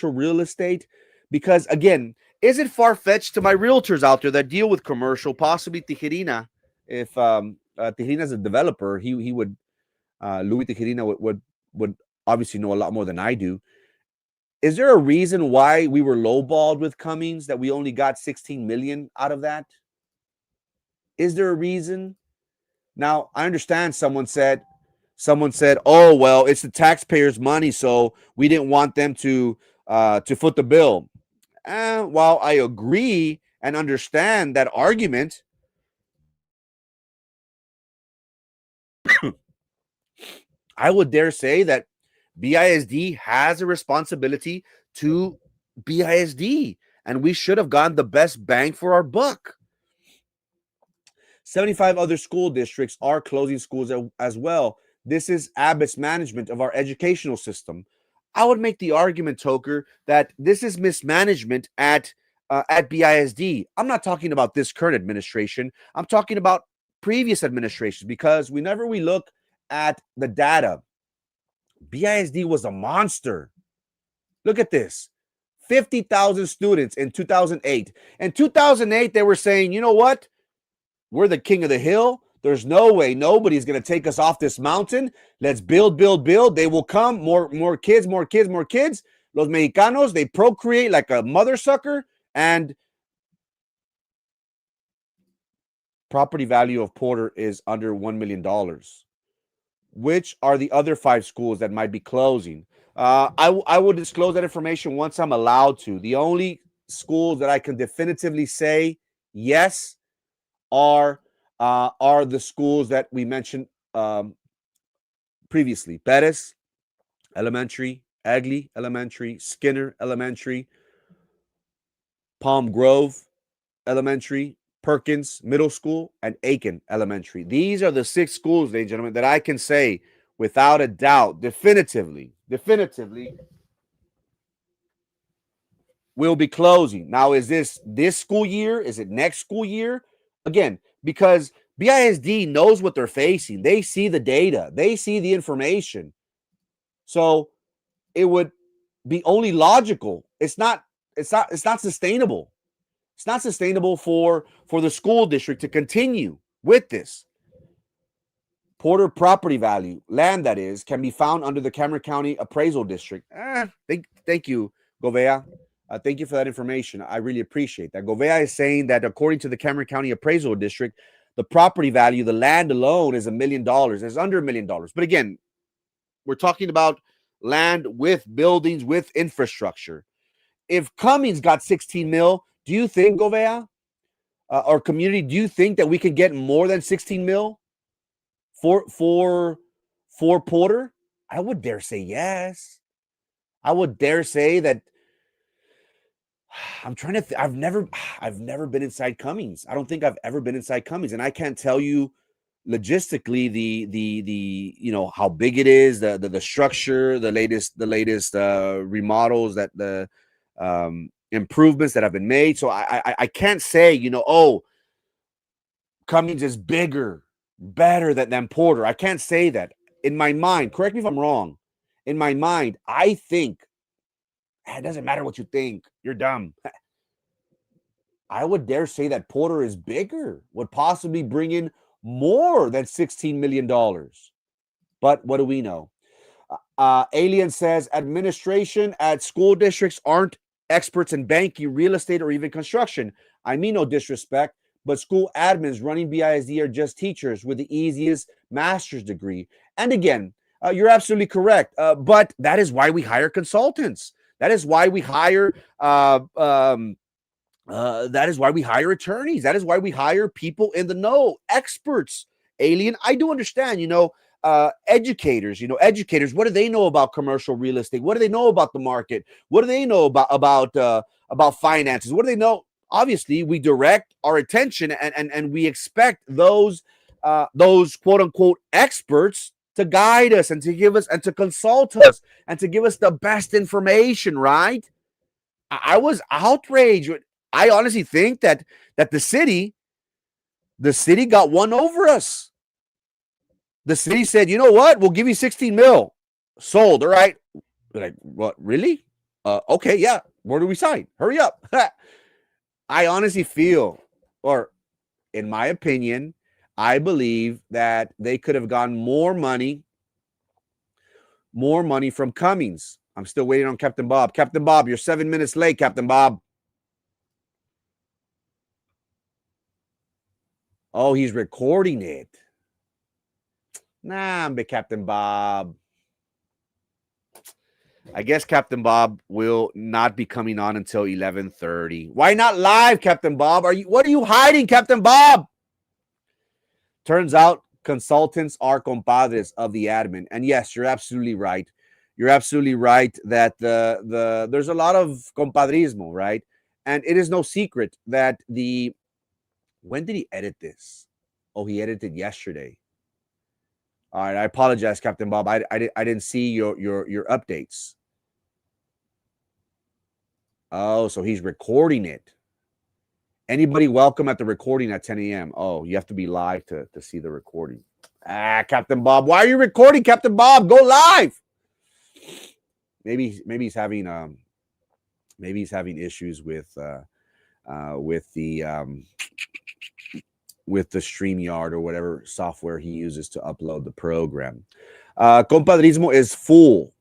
real estate. Because again, is it far-fetched to my realtors out there that deal with commercial, possibly Tijerina? If Tijerina is a developer, he would Louis Tijerina would obviously know a lot more than I do. Is there a reason why we were lowballed with Cummings, that we only got 16 million out of that? Is there a reason? Now, I understand someone said, "Oh, well, it's the taxpayers' money, so we didn't want them to foot the bill." While I agree and understand that argument, I would dare say that BISD has a responsibility to BISD, and we should have gotten the best bang for our buck. 75 other school districts are closing schools as well. This is Abbott's management of our educational system. I would make the argument, Toker, that this is mismanagement at BISD. I'm not talking about this current administration. I'm talking about previous administrations, because whenever we look at the data, BISD was a monster. Look at this. 50,000 students in 2008. In 2008, they were saying, you know what? We're the king of the hill. There's no way nobody's going to take us off this mountain. Let's build. They will come. More kids. Los Mexicanos, they procreate like a mother sucker. And property value of Porter is under $1 million. Which are the other 5 schools that might be closing? I will disclose that information once I'm allowed to. The only schools that I can definitively say yes are the schools that we mentioned previously: Perez Elementary, Agley Elementary, Skinner Elementary, Palm Grove Elementary, Perkins Middle School, and Aken Elementary. These are the 6 schools, ladies and gentlemen, that I can say without a doubt, definitively will be closing. Now, is this school year? Is it next school year? Again, because BISD knows what they're facing. They see the data. They see the information. So it would be only logical. It's not sustainable. It's not sustainable for the school district to continue with this. Porter property value, land that is, can be found under the Cameron County Appraisal District. Thank you, Govea. Thank you for that information. I really appreciate that. Govea is saying that according to the Cameron County Appraisal District, the property value, the land alone, is $1 million. It's under $1 million. But again, we're talking about land with buildings, with infrastructure. If Cummings got 16 mil, do you think, Govea, or community, do you think that we could get more than 16 mil for Porter? I would dare say yes. I would dare say that. I'm trying to. I've never been inside Cummings. I don't think I've ever been inside Cummings, and I can't tell you, logistically, the how big it is, the structure, the latest remodels, that the improvements that have been made. So I can't say, oh, Cummings is bigger, better than Porter. I can't say that. In my mind, correct me if I'm wrong, in my mind, I think it doesn't matter what you think. You're dumb. I would dare say that Porter is bigger, would possibly bring in more than $16 million. But what do we know? Alien says administration at school districts aren't experts in banking, real estate, or even construction. I mean, no disrespect, but school admins running BISD are just teachers with the easiest master's degree. And again, you're absolutely correct. But that is why we hire consultants. That is why we hire that is why we hire attorneys. That is why we hire people in the know, experts. Alien, I do understand, educators, educators, what do they know about commercial real estate? What do they know about the market? What do they know about finances? What do they know? Obviously, we direct our attention and we expect those quote unquote experts to guide us and to give us and to consult us and to give us the best information, right? I was outraged. I honestly think that the city got one over us. The city said, you know what? We'll give you 16 mil. Sold. All right. Like, what? Really? Okay, yeah. Where do we sign? Hurry up. I honestly feel, or in my opinion, I believe that they could have gotten more money from Cummings. I'm still waiting on Captain Bob. Captain Bob, you're 7 minutes late, Captain Bob. Oh, he's recording it. Nah, but Captain Bob. I guess Captain Bob will not be coming on until 11:30. Why not live, Captain Bob? What are you hiding, Captain Bob? Turns out consultants are compadres of the admin. And yes, you're absolutely right. You're absolutely right that there's a lot of compadrismo, right? And it is no secret that when did he edit this? Oh, he edited yesterday. All right, I apologize, Captain Bob. I didn't see your updates. Oh, so he's recording it. Anybody welcome at the recording at 10 a.m.? Oh, you have to be live to see the recording. Captain Bob, why are you recording, Captain Bob? Go live. Maybe he's having issues with the StreamYard or whatever software he uses to upload the program. Compadrismo is full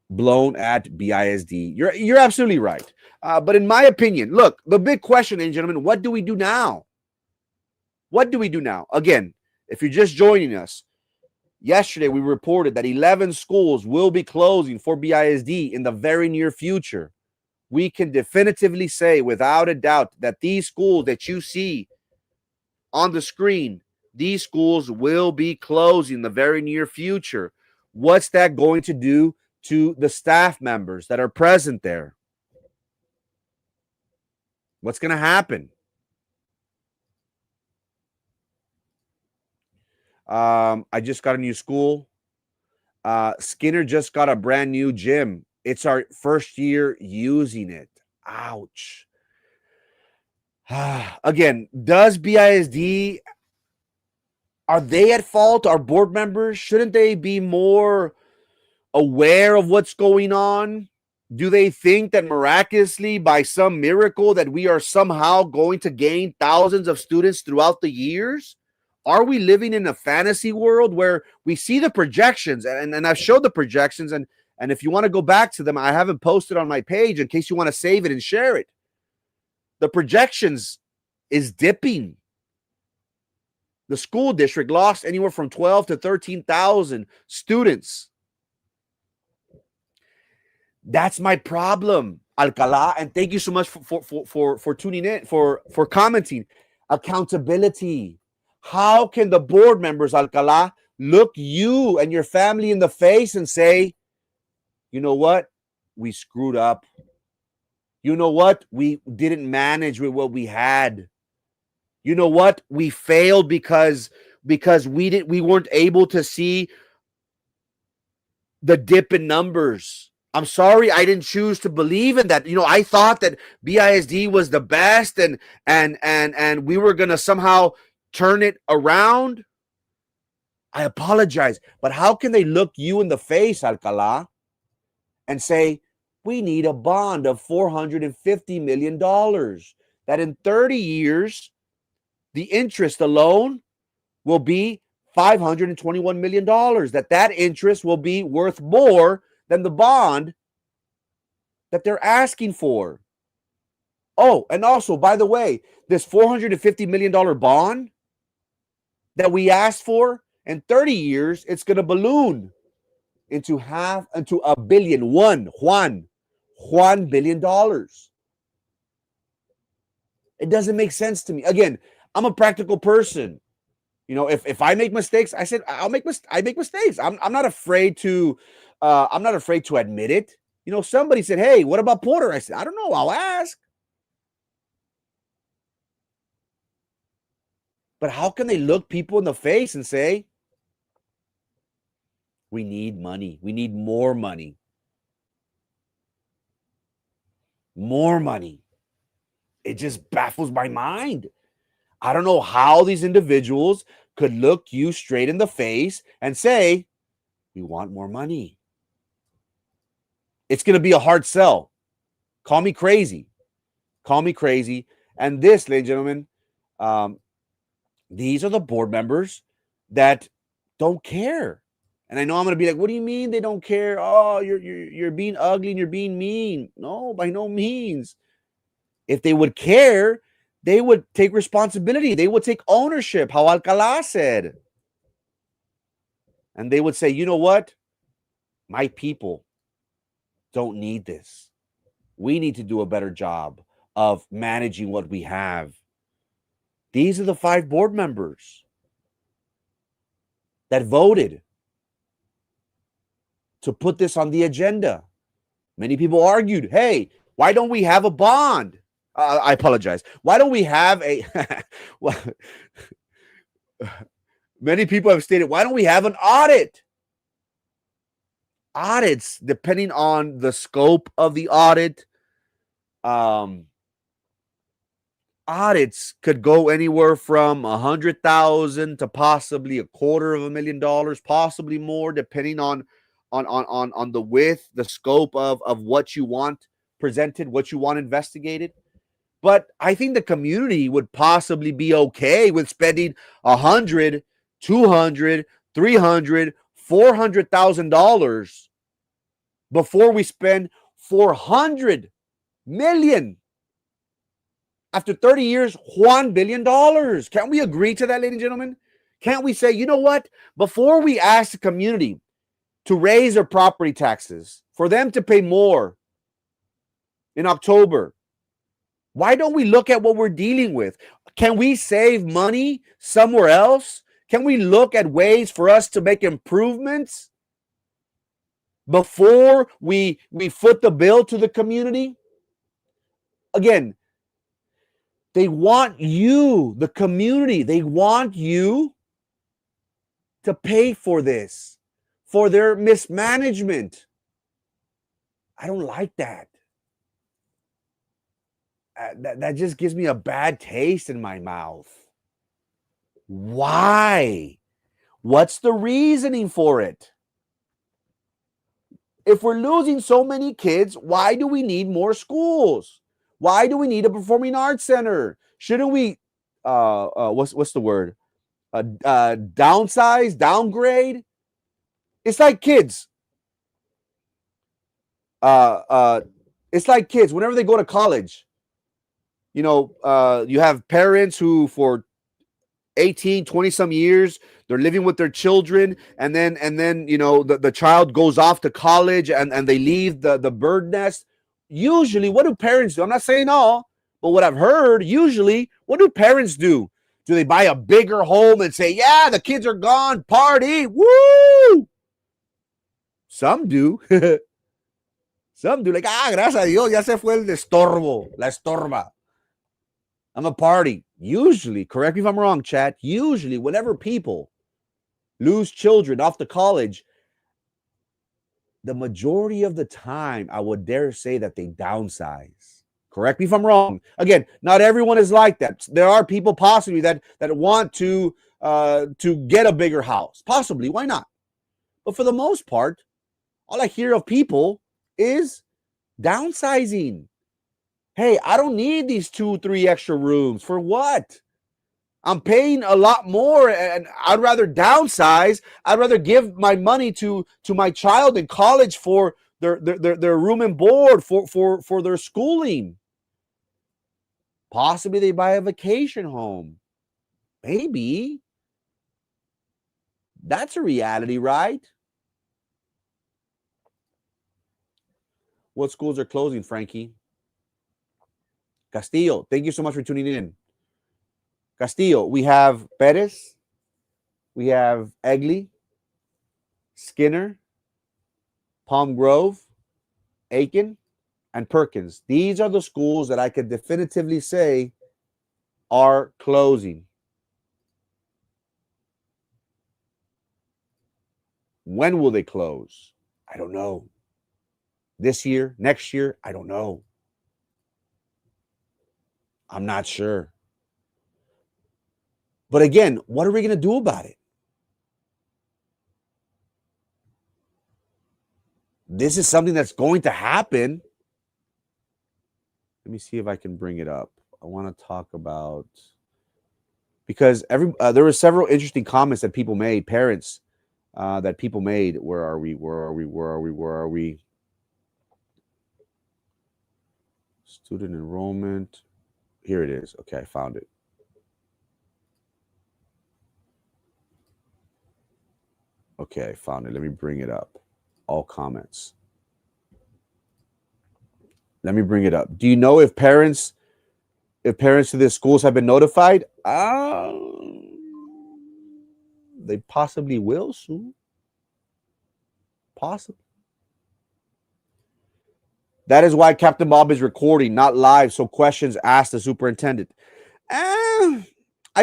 blown at BISD. You're absolutely right. But in my opinion, look, the big question, ladies and gentlemen, what do we do now? What do we do now? Again, if you're just joining us, yesterday we reported that 11 schools will be closing for BISD in the very near future. We can definitively say without a doubt that these schools that you see on the screen, these schools will be closing in the very near future. What's that going to do to the staff members that are present there? What's going to happen? I just got a new school. Skinner just got a brand new gym. It's our first year using it. Ouch. Again, does BISD, are they at fault? Our board members, shouldn't they be more aware of what's going on? Do they think that miraculously, by some miracle, that we are somehow going to gain thousands of students throughout the years? Are we living in a fantasy world where we see the projections, and I've showed the projections, and if you want to go back to them, I haven't posted on my page in case you want to save it and share it. The projections is dipping. The school district lost anywhere from 12 to 13,000 students. That's my problem, Alcala. And thank you so much for tuning in, for commenting. Accountability. How can the board members, Alcala, look you and your family in the face and say, you know what? We screwed up. You know what? We didn't manage with what we had. You know what? We failed because because we weren't able to see the dip in numbers. I'm sorry, I didn't choose to believe in that. I thought that BISD was the best, and we were gonna somehow turn it around. I apologize, but how can they look you in the face, Alcala, and say we need a bond of $450 million that in 30 years the interest alone will be $521 million, that interest will be worth more than the bond that they're asking for. Oh, and also, by the way, this $450 million bond that we asked for, in 30 years, it's going to balloon into $1 billion, $1 billion. It doesn't make sense to me. Again, I'm a practical person. If I make mistakes, I said I make mistakes. I'm not afraid to admit it. Somebody said, "Hey, what about Porter?" I said, "I don't know. I'll ask." But how can they look people in the face and say, "We need money. We need more money. More money." It just baffles my mind. I don't know how these individuals could look you straight in the face and say, "We want more money." It's going to be a hard sell. Call me crazy. Call me crazy. And this, ladies and gentlemen, these are the board members that don't care. And I know I'm going to be like, "What do you mean they don't care? Oh, you're being ugly and you're being mean." No, by no means. If they would care, they would take responsibility. They would take ownership, how Alcalá said. And they would say, "You know what? My people don't need this. We need to do a better job of managing what we have." These are the 5 board members that voted to put this on the agenda. Many people argued, "Hey, why don't we have a bond?" I apologize. Why don't we have a many people have stated, "Why don't we have an audit?" Audits, depending on the scope of the audit, audits could go anywhere from 100,000 to possibly $250,000, possibly more, depending on the width, the scope of what you want presented, what you want investigated. But I think the community would possibly be okay with spending 100, 200, 300, $400,000 before we spend 400 million. After 30 years, $1 billion. Can't we agree to that, ladies and gentlemen? Can't we say, you know what? Before we ask the community to raise their property taxes, for them to pay more in October, why don't we look at what we're dealing with? Can we save money somewhere else? Can we look at ways for us to make improvements before we foot the bill to the community? Again, they want you, the community, they want you to pay for this, for their mismanagement. I don't like that. That just gives me a bad taste in my mouth. Why? What's the reasoning for it? If we're losing so many kids, why do we need more schools? Why do we need a performing arts center? Shouldn't we, what's the word? Downsize, downgrade? It's like kids. It's like kids. Whenever they go to college, you have parents who for 18, 20 some years, they're living with their children, and then the child goes off to college and they leave the bird nest. Usually, what do parents do? I'm not saying all, but what I've heard, usually, what do parents do? Do they buy a bigger home and say, "Yeah, the kids are gone, party, woo"? Some do. Some do, like, gracias a Dios, ya se fue el estorbo, la estorba. I'm a party. usually, correct me if I'm wrong, chat, usually whenever people lose children off to college, the majority of the time, I would dare say that they downsize. Correct me if I'm wrong. Again, not everyone is like that. There are people possibly that want to get a bigger house. Possibly, why not? But for the most part, all I hear of people is downsizing. Hey, I don't need these 2-3 extra rooms. For what? I'm paying a lot more and I'd rather downsize. I'd rather give my money to my child in college for their room and board, for their schooling. Possibly they buy a vacation home. Maybe. That's a reality, right? What schools are closing, Frankie? Castillo, thank you so much for tuning in. Castillo, we have Perez, we have Egley, Skinner, Palm Grove, Aken, and Perkins. These are the schools that I could definitively say are closing. When will they close? I don't know. This year, next year, I don't know. I'm not sure. But again, what are we going to do about it? This is something that's going to happen. Let me see if I can bring it up. I want to talk about, because there were several interesting comments that people made, parents that people made. Where are we? Student enrollment. Here it is. Okay, I found it. Okay, I found it. Let me bring it up. All comments. Let me bring it up. Do you know if parents to the schools have been notified? They possibly will soon. Possibly. That is why Captain Bob is recording, not live, so questions asked the superintendent. I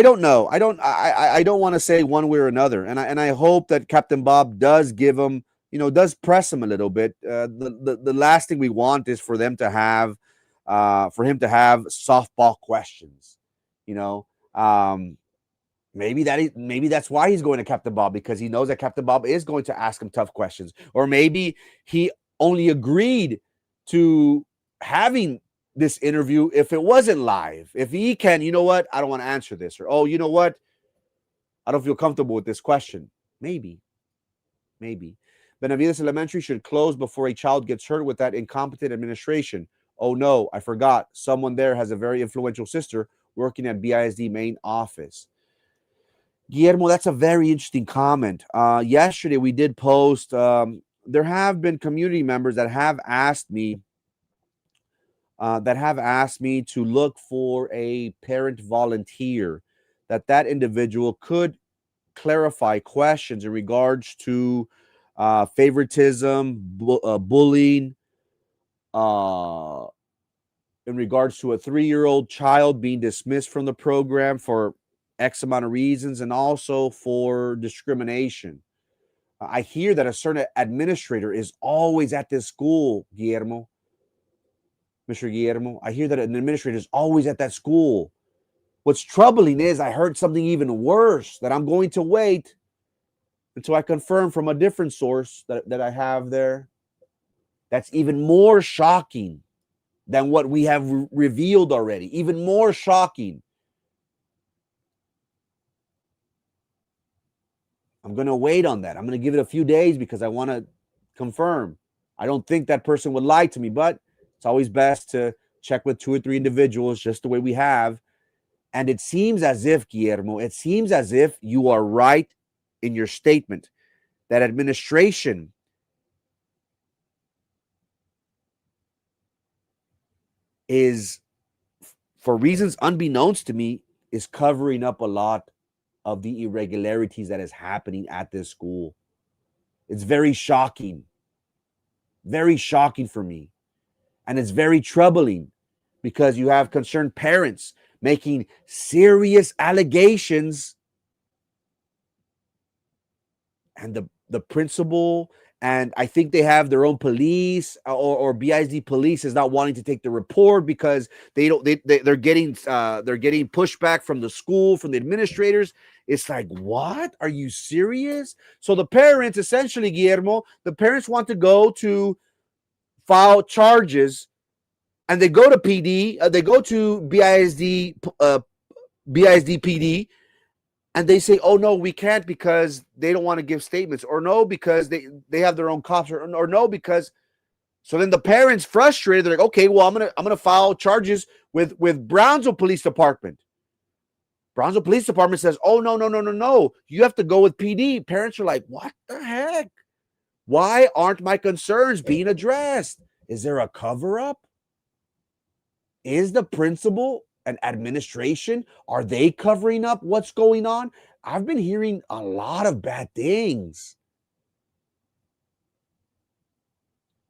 don't know. I don't want to say one way or another, and I hope that Captain Bob does give him, does press him a little bit. The last thing we want is for him to have softball questions. Maybe that's why he's going to Captain Bob, because he knows that Captain Bob is going to ask him tough questions, or maybe he only agreed to having this interview if it wasn't live. If he can, you know what, I don't want to answer this, or, oh, you know what, I don't feel comfortable with this question. Maybe. Benavides Elementary should close before a child gets hurt with that incompetent administration. Oh no, I forgot. Someone there has a very influential sister working at BISD main office. Guillermo, that's a very interesting comment. Yesterday we did post, there have been community members that have asked me to look for a parent volunteer, that individual could clarify questions in regards to favoritism, bullying, in regards to a 3-year-old child being dismissed from the program for X amount of reasons, and also for discrimination. I hear that a certain administrator is always at this school, Guillermo. Mr. Guillermo, I hear that an administrator is always at that school. What's troubling is I heard something even worse, that I'm going to wait until I confirm from a different source that I have there. That's even more shocking than what we have revealed already. Even more shocking. I'm going to wait on that. I'm going to give it a few days because I want to confirm. I don't think that person would lie to me, but it's always best to check with 2 or 3 individuals, just the way we have. And it seems as if, Guillermo, you are right in your statement that administration is, for reasons unbeknownst to me, is covering up a lot of the irregularities that is happening at this school. It's very shocking for me. And it's very troubling, because you have concerned parents making serious allegations, and the principal, and I think they have their own police, or Bisd police is not wanting to take the report because they're getting pushback from the school, from the administrators. It's like, what? Are you serious? So the parents, essentially, Guillermo, the parents want to go to file charges, and they go to PD, they go to Bisd PD, and they say, oh no, we can't because they don't want to give statements, or no, because they have their own cops, or no, because. So then the parents, frustrated, they're like, okay, well, I'm gonna file charges with Brownsville Police Department. Brownsville Police Department says, oh no, you have to go with PD. Parents are like, what the heck? Why aren't my concerns being addressed? Is there a cover-up? Is the principal and administration, are they covering up what's going on? I've been hearing a lot of bad things.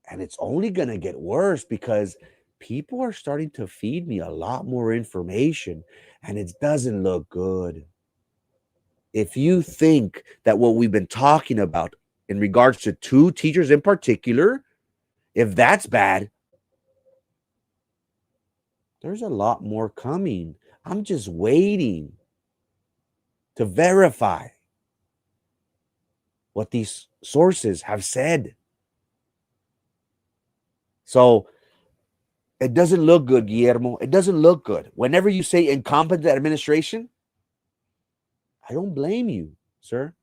And it's only going to get worse because people are starting to feed me a lot more information, and it doesn't look good. If you think that what we've been talking about in regards to 2 teachers in particular, if that's bad, there's a lot more coming. I'm just waiting to verify what these sources have said. So it doesn't look good, Guillermo. It doesn't look good. Whenever you say incompetent administration, I don't blame you, sir.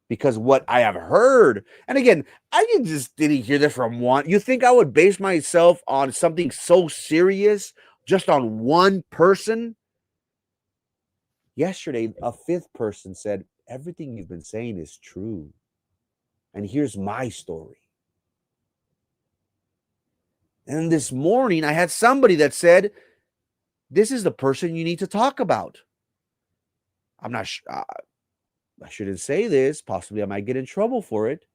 Because what I have heard, and again, I just didn't hear this from one. You think I would base myself on something so serious just on one person? Yesterday, a 5th person said, everything you've been saying is true. And here's my story. And this morning, I had somebody that said, this is the person you need to talk about. I'm not sure. I shouldn't say this. Possibly I might get in trouble for it.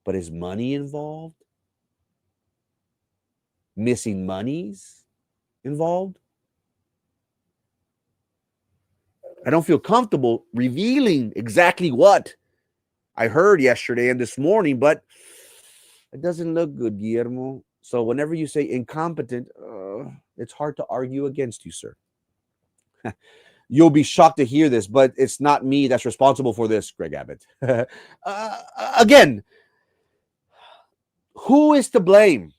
But is money involved? Missing monies involved? I don't feel comfortable revealing exactly what I heard yesterday and this morning, but it doesn't look good, Guillermo. So whenever you say incompetent, it's hard to argue against you, sir. You'll be shocked to hear this, but it's not me that's responsible for this, Greg Abbott. Again, who is to blame?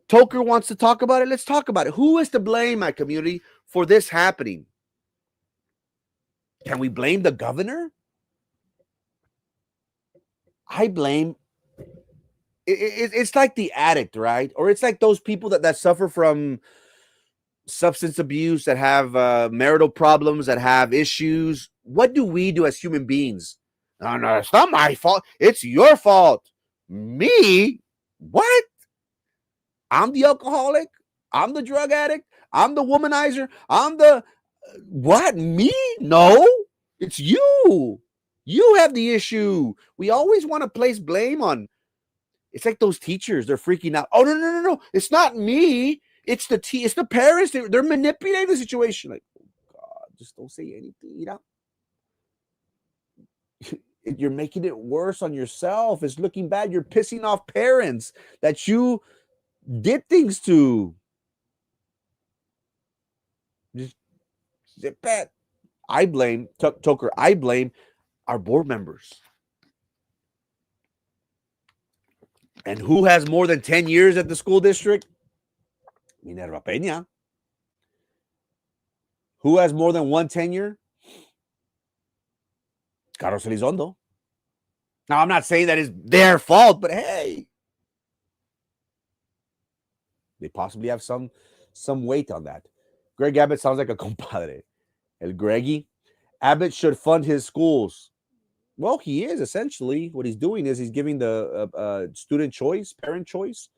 Toker wants to talk about it. Let's talk about it. Who is to blame, my community, for this happening? Can we blame the governor? I blame. It's like the addict, right? Or it's like those people that suffer from substance abuse, that have marital problems, that have issues. What do we do as human beings? No, it's not my fault. It's your fault. Me? What? I'm the alcoholic. I'm the drug addict. I'm the womanizer. I'm the what? Me? No, it's you. You have the issue. We always want to place blame on. It's like those teachers. They're freaking out. Oh no! It's not me. It's the parents. They're manipulating the situation. Like, oh God, just don't say anything. You know, you're making it worse on yourself. It's looking bad. You're pissing off parents that you did things to. Just sit back. I blame Toker. I blame our board members. And who has more than 10 years at the school district? Minerva Peña. Who has more than one tenure? Carlos Elizondo. Now, I'm not saying that is their fault, but hey, they possibly have some weight on that. Greg Abbott sounds like a compadre. El Greggy. Abbott should fund his schools. Well, he is essentially. What he's doing is he's giving the student choice, parent choice,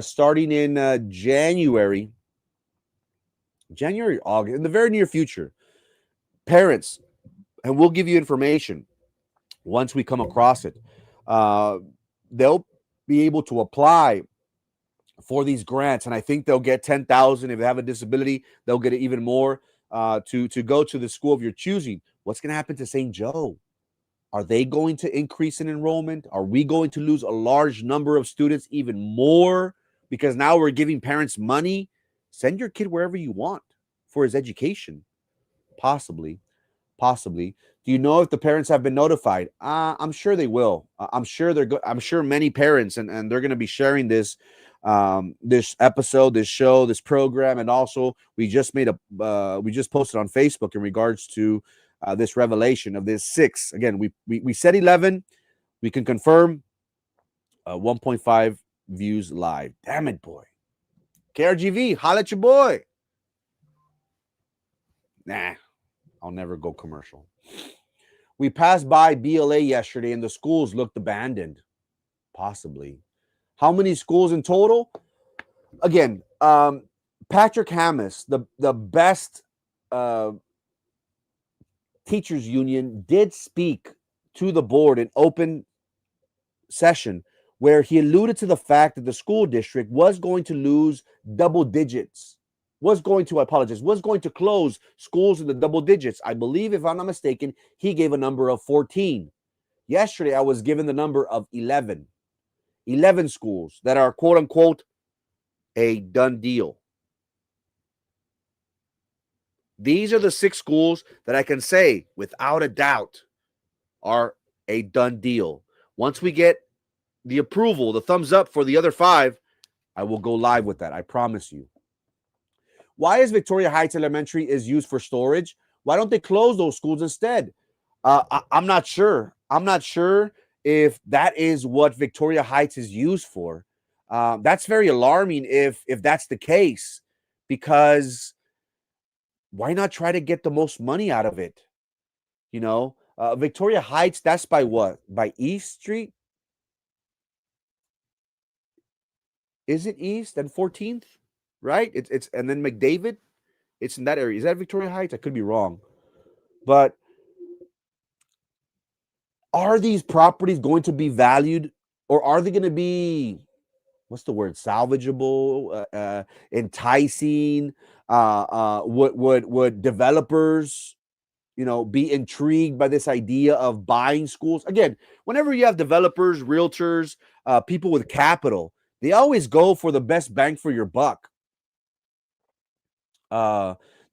starting in January, August, in the very near future. Parents, and we'll give you information once we come across it. They'll be able to apply for these grants, and I think they'll get 10,000. If they have a disability, they'll get even more to go to the school of your choosing. What's going to happen to St. Joe? Are they going to increase in enrollment? Are we going to lose a large number of students even more because now we're giving parents money? Send your kid wherever you want for his education. Possibly. Possibly. Do you know if the parents have been notified? I'm sure they will. I'm sure they're good. I'm sure many parents and they're going to be sharing this this episode, this show, this program, and also we just posted on Facebook in regards to this revelation of this 6. Again, we said 11. We can confirm 1.5 views live. Damn it, boy. KRGV, holla at your boy. Nah, I'll never go commercial. We passed by BLA yesterday and the schools looked abandoned. Possibly. How many schools in total? Again, Patrick Hammis, the best teachers union, did speak to the board in open session where he alluded to the fact that the school district was going to lose double digits, was going to close schools in the double digits. I believe, if I'm not mistaken, he gave a number of 14. Yesterday, I was given the number of 11. 11 schools that are, quote unquote, a done deal. These are the 6 schools that I can say without a doubt are a done deal. Once we get the approval, the thumbs up for the other 5, I will go live with that. I promise you. Why is Victoria Heights Elementary is used for storage? Why don't they close those schools instead? I'm not sure. I'm not sure if that is what Victoria Heights is used for. That's very alarming if that's the case, because why not try to get the most money out of it? You know, Victoria Heights, that's by what? By East Street? Is it East and 14th? Right? It's and then McDavid, it's in that area. Is that Victoria Heights? I could be wrong. But are these properties going to be valued, or are they going to be, what's the word, salvageable, enticing? Would developers, be intrigued by this idea of buying schools? Again, whenever you have developers, realtors, people with capital, they always go for the best bang for your buck.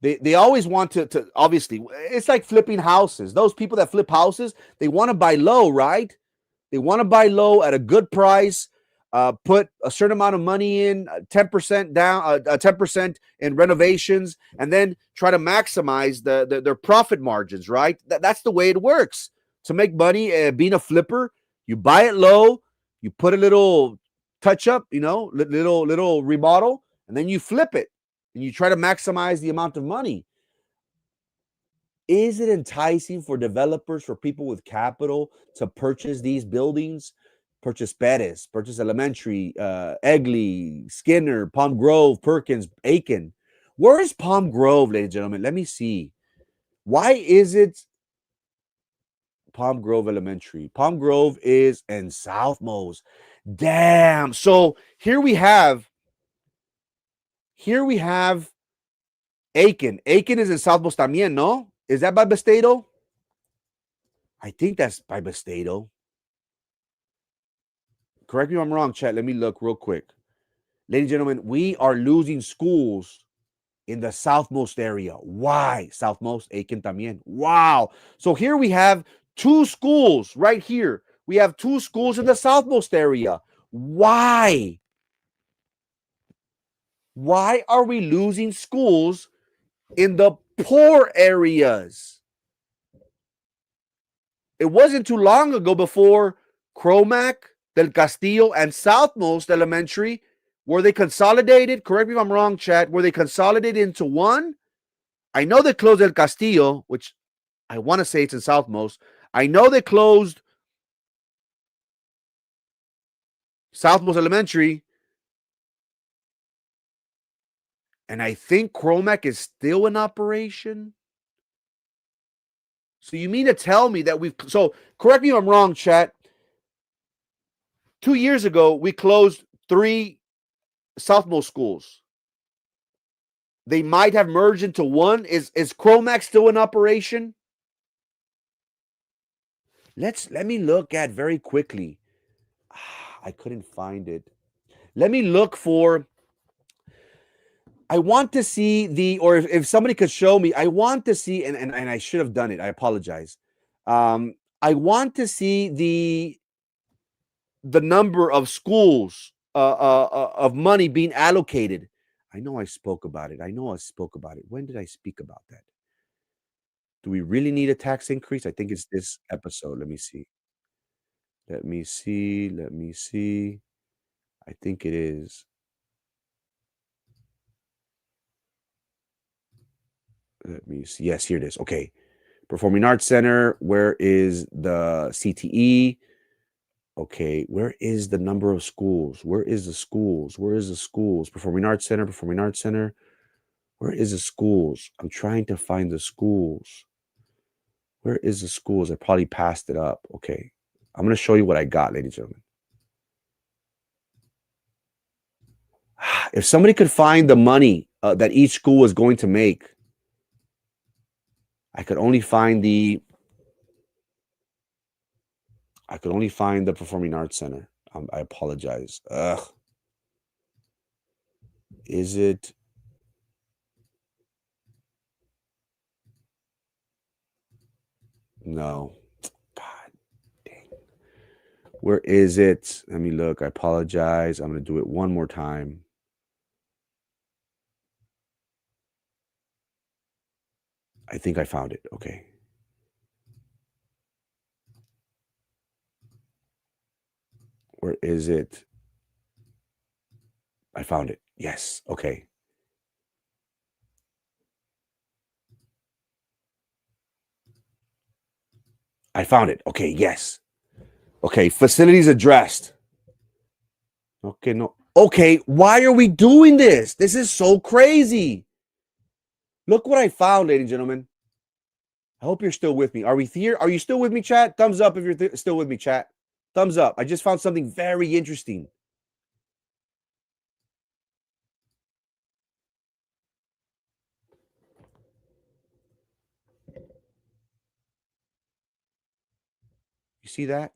They always want to obviously, it's like flipping houses. Those people that flip houses, they want to buy low, right? They want to buy low at a good price, put a certain amount of money in, 10% down, 10% in renovations, and then try to maximize their profit margins, right? That's the way it works. To make money, being a flipper, you buy it low, you put a little touch up, little remodel, and then you flip it and you try to maximize the amount of money. Is it enticing for developers, for people with capital, to purchase these buildings? Purchase Perez, purchase Elementary, Egley, Skinner, Palm Grove, Perkins, Aken. Where is Palm Grove, ladies and gentlemen? Let me see. Why is it Palm Grove Elementary? Palm Grove is in Southmost. Damn. So here we have Aken. Aken is in Southmost también, no? Is that by Bestedo? I think that's by Bestedo. Correct me if I'm wrong, chat. Let me look real quick. Ladies and gentlemen, we are losing schools in the Southmost area. Why? Southmost, Aken también. Wow. So here we have 2 schools right here. We have 2 schools in the Southmost area. Why? Why are we losing schools in the poor areas? It wasn't too long ago before Cromac, Del Castillo, and Southmost Elementary, were they consolidated? Correct me if I'm wrong, chat. Were they consolidated into one? I know they closed Del Castillo, which I want to say it's in Southmost. I know they closed Southmost Elementary. And I think Cromac is still in operation. So you mean to tell me that so correct me if I'm wrong, chat. 2 years ago, we closed 3 Southmost schools. They might have merged into one. Is Chromax still in operation? Let me look at very quickly. I couldn't find it. Let me look for. I want to see or if somebody could show me, I want to see, and I should have done it. I apologize. I want to see the number of schools of money being allocated. I know I spoke about it. When did I speak about that? Do we really need a tax increase? I think it's this episode. Let me see. I think it is. Let me see. Yes, here it is. Okay. Performing Arts Center. Where is the CTE? Okay. Where is the number of schools? Where is the schools? Performing Arts Center. Where is the schools? I'm trying to find the schools. Where is the schools? I probably passed it up. Okay. I'm going to show you what I got, ladies and gentlemen. If somebody could find the money that each school was going to make, I could only find the Performing Arts Center. I apologize. Ugh. Is it? No. God dang. Where is it? Let me look. I apologize. I'm going to do it one more time. I think I found it. Okay. Where is it? I found it. Yes. Okay. I found it. Okay. Yes. Okay. Facilities addressed. Okay. No. Okay. Why are we doing this? This is so crazy. Look what I found, ladies and gentlemen. I hope you're still with me. Are we here? Are you still with me, chat? Thumbs up if you're still with me, chat. Thumbs up. I just found something very interesting. You see that?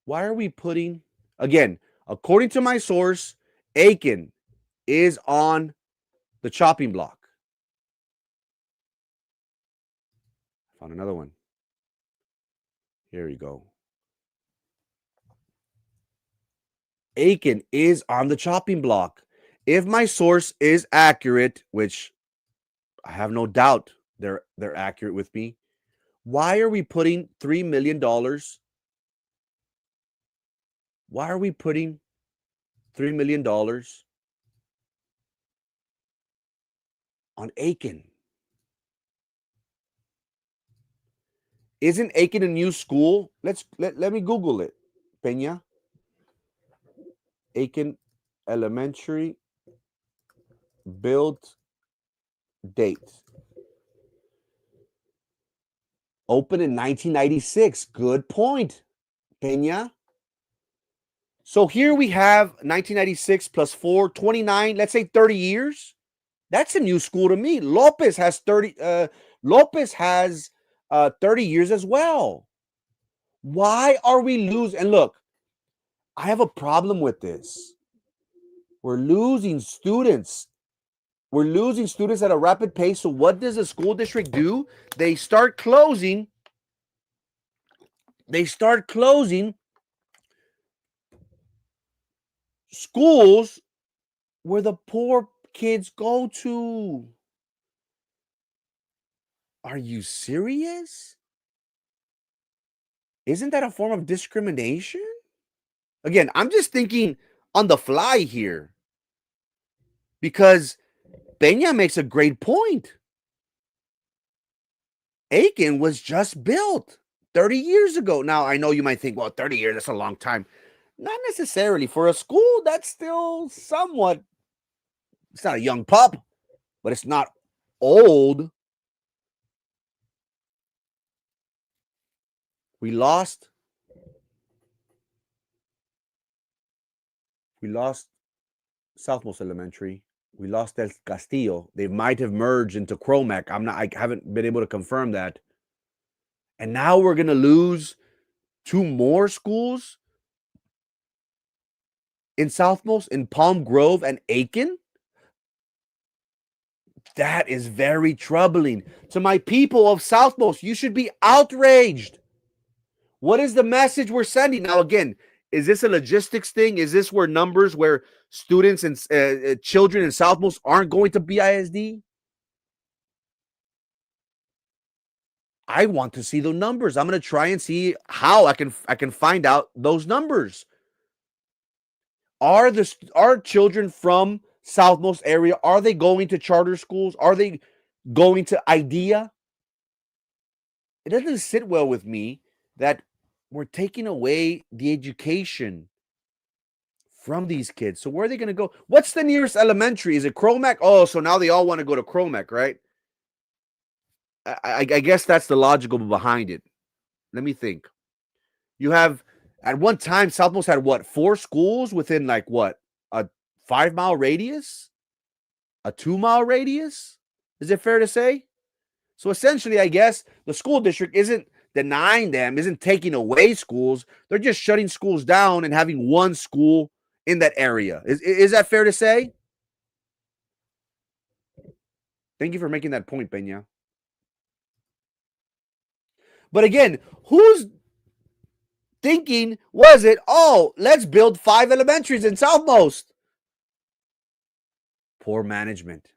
Why are we putting, again, according to my source, Aken is on the chopping block. Found another one. Here we go. Aken is on the chopping block. If my source is accurate, which I have no doubt they're accurate with me, why are we putting $3 million? Why are we putting $3 million on Aken? Isn't Aken a new school? Let me Google it. Peña. Aken Elementary built date. Open in 1996. Good point, Peña. So here we have 1996 plus 4, 29, let's say 30 years. That's a new school to me. Lopez has 30 30 years as well. Why are we losing? And look, I have a problem with this. We're losing students. We're losing students at a rapid pace. So what does the school district do? They start closing schools where the poor kids go to. Are you serious? Isn't that a form of discrimination? Again, I'm just thinking on the fly here because Peña makes a great point. Aken was just built 30 years ago. Now, I know you might think, well, 30 years, that's a long time. Not necessarily. For a school, that's still somewhat, it's not a young pup, but it's not old. We lost We lost Southmost Elementary. We lost El Castillo. They might have merged into Cromac. I haven't been able to confirm that. And now we're gonna lose 2 more schools in Southmost, in Palm Grove and Aken. That is very troubling. To my people of Southmost, you should be outraged. What is the message we're sending? Now, again, is this a logistics thing? Is this where numbers where students and children in Southmost aren't going to BISD? I want to see the numbers. I'm going to try and see how I can find out those numbers. Are children from Southmost area, are they going to charter schools? Are they going to IDEA? It doesn't sit well with me that we're taking away the education from these kids. So where are they going to go? What's the nearest elementary? Is it Cromac? Oh, so now they all want to go to Cromac, right? I guess that's the logical behind it. Let me think. You have, at one time, Southmost had what, 4 schools within like what, a 5-mile radius? A 2-mile radius? Is it fair to say? So essentially, I guess the school district isn't denying them, isn't taking away schools. They're just shutting schools down and having one school in that area. Is that fair to say? Thank you for making that point, Peña. But again, who's thinking was it, oh, let's build 5 elementaries in Southmost? Poor management.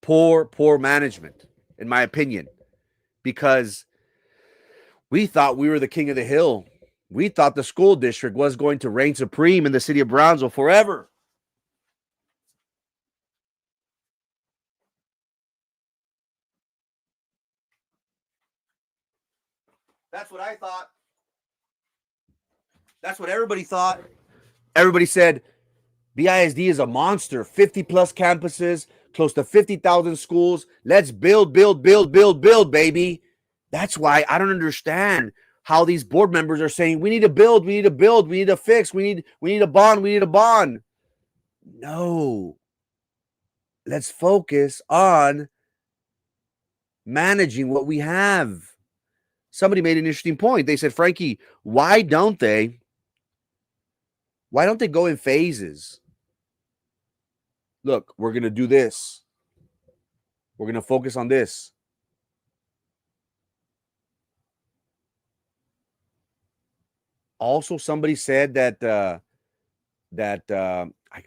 Poor management, in my opinion, because we thought we were the king of the hill. We thought the school district was going to reign supreme in the city of Brownsville forever. That's what I thought. That's what everybody thought. Everybody said BISD is a monster. 50 plus campuses, close to 50,000 schools. Let's build, baby. That's why I don't understand how these board members are saying we need to build, we need to fix, we need a bond. No. Let's focus on managing what we have. Somebody made an interesting point. They said, Frankie, why don't they go in phases? Look, we're going to do this. We're going to focus on this. Also, somebody said that I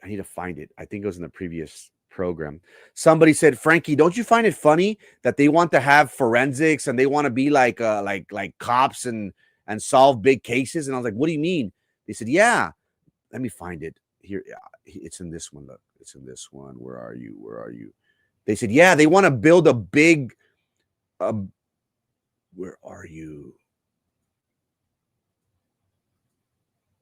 need to find it. I think it was in the previous program. Somebody said, Frankie, don't you find it funny that they want to have forensics and they want to be like cops and solve big cases? And I was like, what do you mean? They said, yeah. Let me find it here. It's in this one. Look, it's in this one. Where are you? They said, yeah, they want to build a big. Where are you?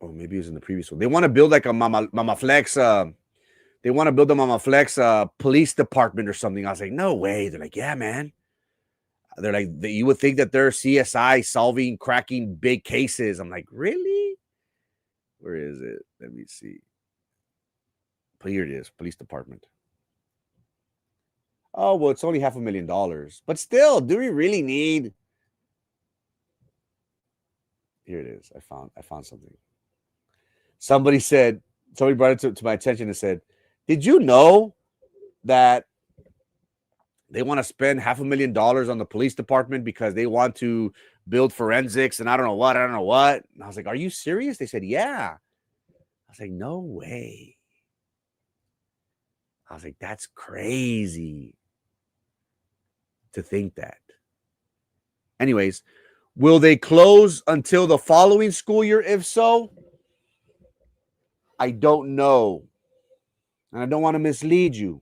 Oh, maybe it was in the previous one. They want to build like a Mama Flex. They want to build a Mama Flex police department or something. I was like, no way. They're like, yeah, man. They're like, you would think that they're CSI solving, cracking big cases. I'm like, really? Where is it? Let me see. But here it is, police department. Oh, well, it's only $500,000. But still, do we really need? Here it is. I found something. Somebody brought it to my attention and said, did you know that they want to spend $500,000 on the police department because they want to build forensics and I don't know what. And I was like, are you serious? They said, yeah. I was like, no way. I was like, that's crazy to think that. Anyways, will they close until the following school year? If so, I don't know. And I don't want to mislead you.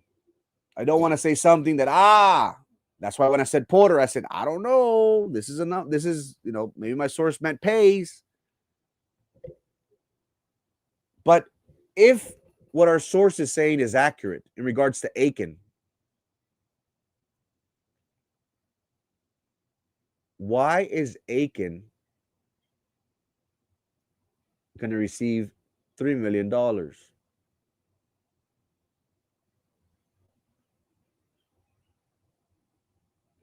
I don't want to say something that, that's why when I said Porter, I said, I don't know. This is enough. This is, maybe my source meant pays. But if what our source is saying is accurate in regards to Aken, why is Aken going to receive $3 million.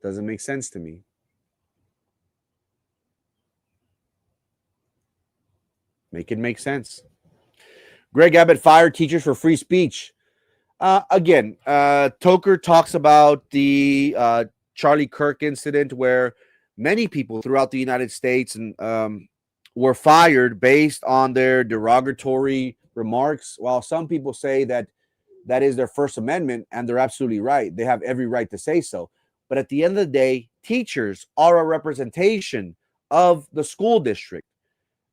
Doesn't make sense to me. Make it make sense. Greg Abbott fired teachers for free speech. Again, Toker talks about the Charlie Kirk incident where many people throughout the United States and were fired based on their derogatory remarks, while some people say that that is their First Amendment, and they're absolutely right. They have every right to say so. But at the end of the day, teachers are a representation of the school district.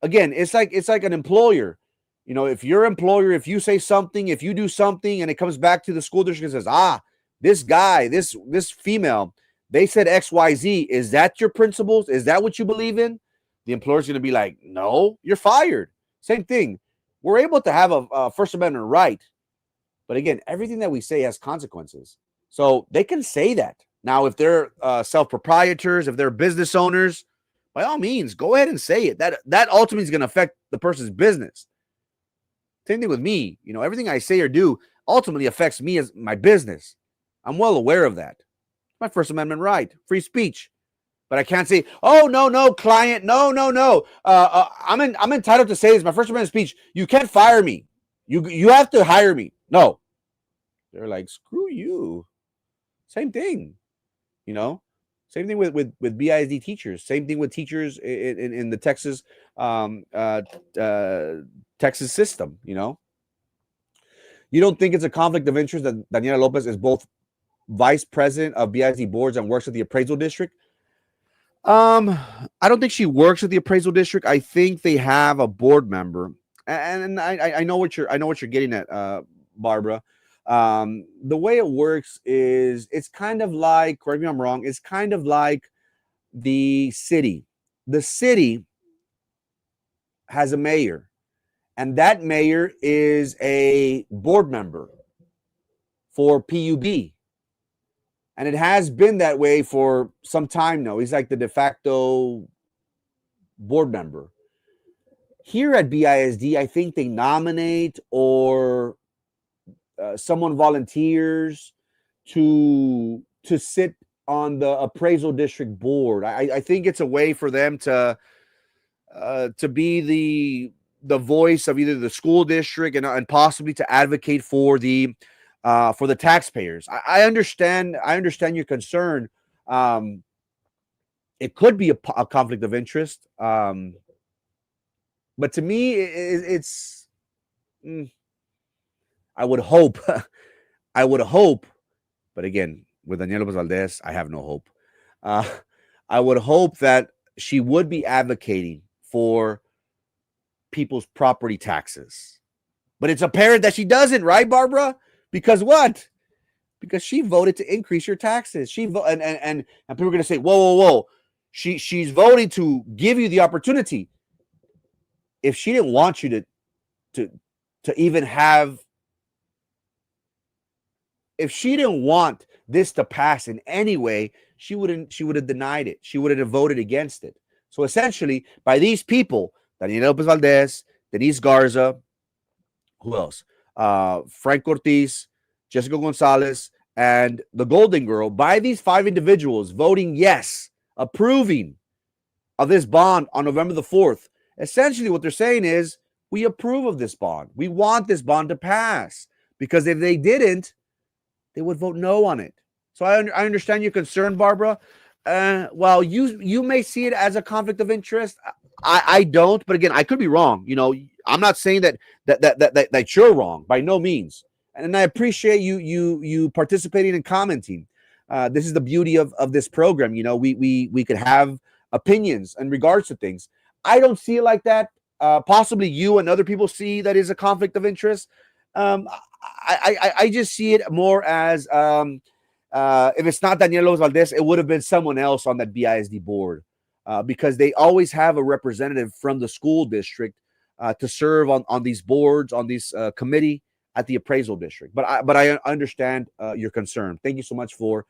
Again, it's like an employer. You know, if your employer, if you say something, if you do something, and it comes back to the school district and says, this guy, this female, they said XYZ. Is that your principles? Is that what you believe in? The employer's going to be like, no, you're fired. Same thing. We're able to have a First Amendment right. But again, everything that we say has consequences. So they can say that. Now, if they're self-proprietors, if they're business owners, by all means, go ahead and say it. That ultimately is going to affect the person's business. Same thing with me. You know, everything I say or do ultimately affects me as my business. I'm well aware of that. My First Amendment right, free speech. But I can't say, oh, no, client, no. I'm entitled to say this. My First Amendment speech. You can't fire me. You have to hire me. No. They're like, screw you. Same thing. You know, same thing with BISD teachers. Same thing with teachers in the Texas Texas system. You know, you don't think it's a conflict of interest that Daniela Lopez is both vice president of BISD boards and works at the appraisal district? I don't think she works at the appraisal district. I think they have a board member, and I know what you're getting at, Barbara. The way it works is it's kind of like, correct me if I'm wrong, it's kind of like the city. The city has a mayor, and that mayor is a board member for PUB. And it has been that way for some time now. He's like the de facto board member. Here at BISD, I think they nominate or someone volunteers to sit on the appraisal district board. I think it's a way for them to be the voice of either the school district and possibly to advocate for the taxpayers. I understand your concern. It could be a conflict of interest, but to me, it's. I would hope, but again, with Daniela Valdez, I have no hope. I would hope that she would be advocating for people's property taxes, but it's apparent that she doesn't, right, Barbara? Because what? Because she voted to increase your taxes. And people are going to say, whoa. She's voting to give you the opportunity. If she didn't want you to even have, if she didn't want this to pass in any way, she would have denied it. She would have voted against it. So essentially, by these people, Daniela Lopez Valdez, Denise Garza, who else? Frank Ortiz, Jessica Gonzalez, and the Golden Girl, by these 5 individuals voting yes, approving of this bond on November the 4th, essentially what they're saying is, we approve of this bond. We want this bond to pass. Because if they didn't, they would vote no on it. So I understand your concern, Barbara. Well, you may see it as a conflict of interest. I don't, but again, I could be wrong. You know, I'm not saying that you're wrong by no means. And I appreciate you participating and commenting. This is the beauty of this program. You know, we could have opinions in regards to things. I don't see it like that. Possibly you and other people see that is a conflict of interest. I just see it more as if it's not Daniela Valdez, it would have been someone else on that BISD board because they always have a representative from the school district to serve on these boards, on this committee at the appraisal district. But I understand your concern. Thank you so much for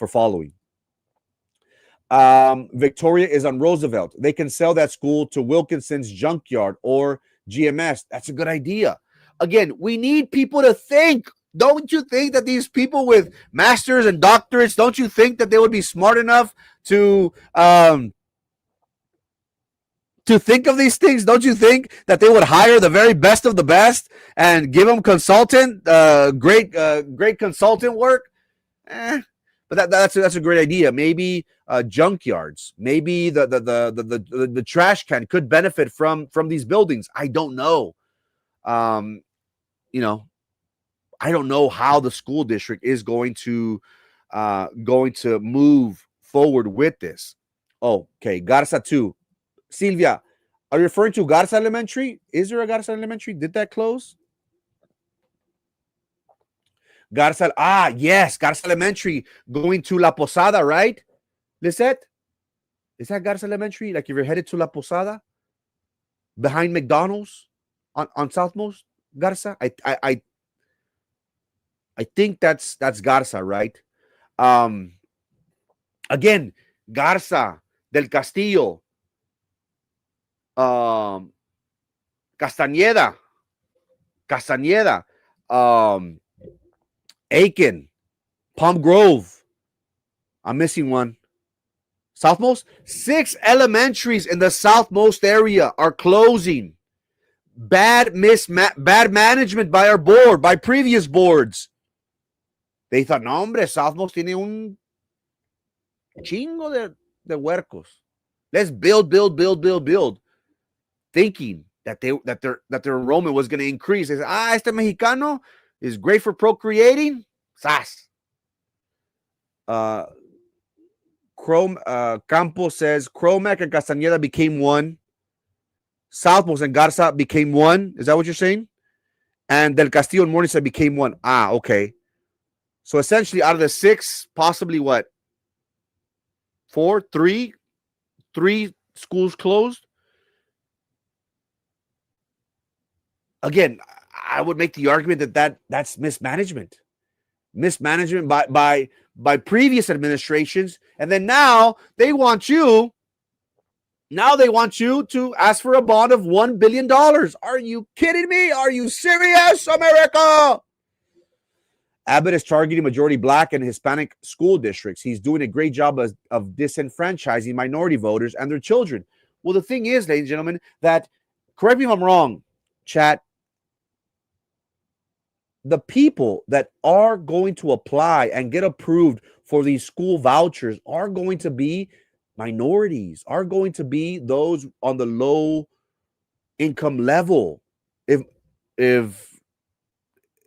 following. Victoria is on Roosevelt. They can sell that school to Wilkinson's junkyard or GMS. That's a good idea. Again, we need people to think. Don't you think that these people with masters and doctorates, don't you think that they would be smart enough to think of these things? Don't you think that they would hire the very best of the best and give them great consultant work? But that's a great idea. Maybe junkyards. Maybe the trash can could benefit from these buildings. I don't know. You know, I don't know how the school district is going to move forward with this. Oh, okay, Garza 2. Silvia, are you referring to Garza Elementary? Is there a Garza Elementary? Did that close? Garza, yes, Garza Elementary going to La Posada, right? Lisette? Is that Garza Elementary? Like if you're headed to La Posada? Behind McDonald's on Southmost? Garza? I think that's Garza, right? Again, Garza, Del Castillo, Castañeda, Aken, Palm Grove. I'm missing one. Southmost? 6 elementaries in the Southmost area are closing. Bad management by our board, by previous boards. They thought, no, hombre, Southmost tiene un chingo de huercos. Let's build. Thinking that their enrollment was going to increase. They said, este Mexicano is great for procreating. Sas. Campos says Cromac and Castañeda became one. Southmost and Garza became one. Is that what you're saying? And Del Castillo and Morningside became one. Okay. So essentially, out of the 6, possibly what? 4, 3 schools closed. Again, I would make the argument that's mismanagement by previous administrations, and then now they want you to ask for a bond of $1 billion. Are you kidding me? Are you serious, America? Abbott is targeting majority Black and Hispanic school districts. He's doing a great job of disenfranchising minority voters and their children. Well, the thing is, ladies and gentlemen, that, correct me if I'm wrong, chat, the people that are going to apply and get approved for these school vouchers are going to be minorities, are going to be those on the low income level. If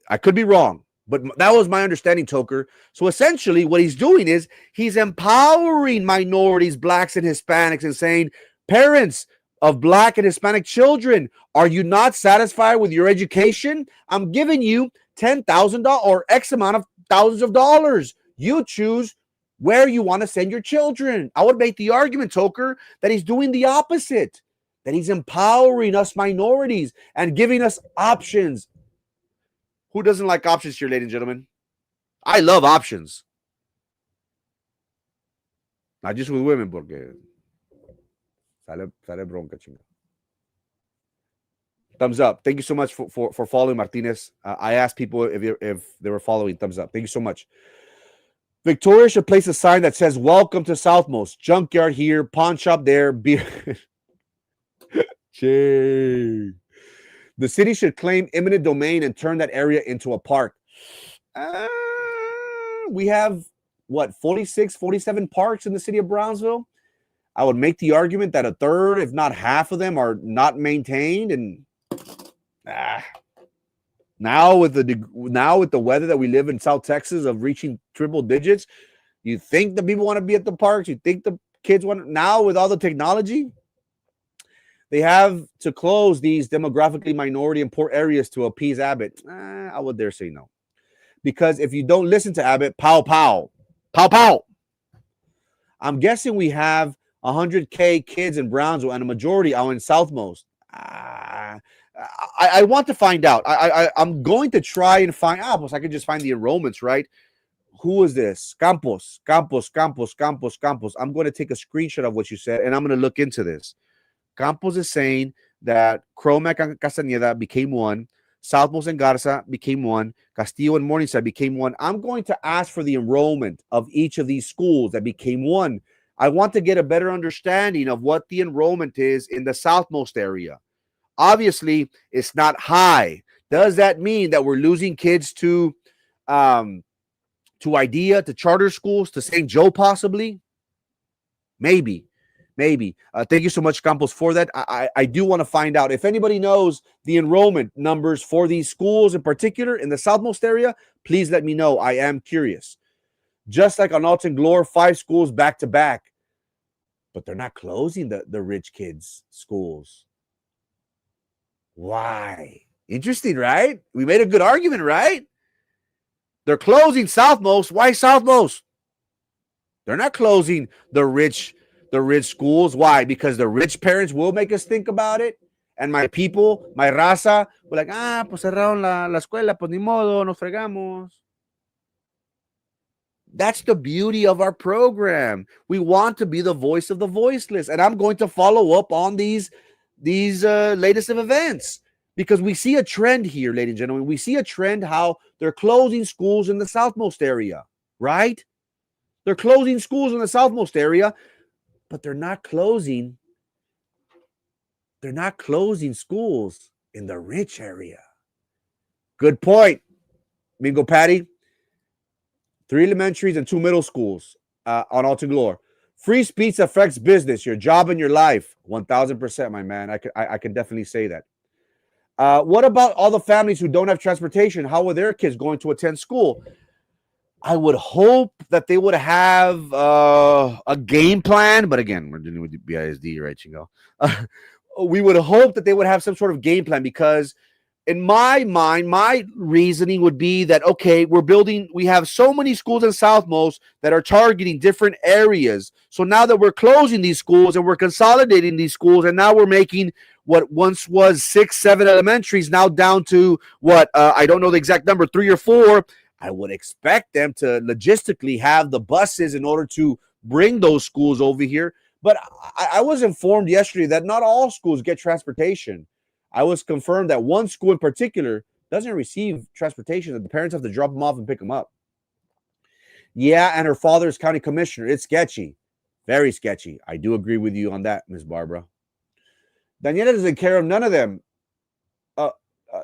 I could be wrong, but that was my understanding, Toker. So essentially what he's doing is he's empowering minorities, Blacks and Hispanics, and saying, parents of Black and Hispanic children, are you not satisfied with your education? I'm giving you $10,000 or X amount of thousands of dollars. You choose where you want to send your children. I would make the argument, Toker, that he's doing the opposite, that he's empowering us minorities and giving us options. Who doesn't like options here, ladies and gentlemen? I love options. Not just with women, porque sale bronca, chinga. Thumbs up. Thank you so much for following, Martinez. I asked people if they were following. Thumbs up. Thank you so much. Victoria should place a sign that says, welcome to Southmost. Junkyard here, pawn shop there, beer. The city should claim eminent domain and turn that area into a park. We have, 46, 47 parks in the city of Brownsville? I would make the argument that a third, if not half of them, are not maintained. And now with the weather that we live in South Texas of reaching triple digits, you think the people want to be at the parks? You think the kids want to? Now with all the technology, they have to close these demographically minority and poor areas to appease Abbott. I would dare say no. Because if you don't listen to Abbott, pow, pow. Pow, pow. I'm guessing we have 100K kids in Brownsville and a majority out in Southmost. I want to find out. I'm going to try and find out. I could just find the enrollments, right? Who is this? Campos. I'm going to take a screenshot of what you said, and I'm going to look into this. Campos is saying that Cromac and Castañeda became one, Southmost and Garza became one, Castillo and Morningside became one. I'm going to ask for the enrollment of each of these schools that became one. I want to get a better understanding of what the enrollment is in the Southmost area. Obviously, it's not high. Does that mean that we're losing kids to IDEA, to charter schools, to St. Joe possibly? Maybe. Thank you so much, Campos, for that. I do want to find out if anybody knows the enrollment numbers for these schools in particular in the Southmost area. Please let me know. I am curious. Just like on Alton Glore, 5 schools back to back, but they're not closing the rich kids' schools. Why? Interesting, right? We made a good argument, right? They're closing Southmost. Why Southmost? They're not closing the rich schools. Why? Because the rich parents will make us think about it. And my people, my raza, were like, pues cerraron la escuela, pues ni modo, nos fregamos. That's the beauty of our program. We want to be the voice of the voiceless. And I'm going to follow up on these latest of events because we see a trend here, ladies and gentlemen. We see a trend how they're closing schools in the Southmost area, right? They're closing schools in the Southmost area, but they're not closing schools in the rich area. Good point, Mingo Patty. 3 elementaries and 2 middle schools on Alton Glore. Free speech affects business, your job, and your life. 1,000%, my man. I can definitely say that. What about all the families who don't have transportation? How are their kids going to attend school? I would hope that they would have a game plan. But again, we're dealing with the Bisd, right, Chingo? We would hope that they would have some sort of game plan because in my mind, my reasoning would be that, okay, we have so many schools in Southmost that are targeting different areas. So now that we're closing these schools and we're consolidating these schools, and now we're making what once was 6, 7 elementaries now down to what, I don't know the exact number, 3 or 4. I would expect them to logistically have the buses in order to bring those schools over here. But I was informed yesterday that not all schools get transportation. I was confirmed that one school in particular doesn't receive transportation, that the parents have to drop them off and pick them up. Yeah, and her father is county commissioner. It's sketchy. Very sketchy. I do agree with you on that, Ms. Barbara. Daniela doesn't care of none of them.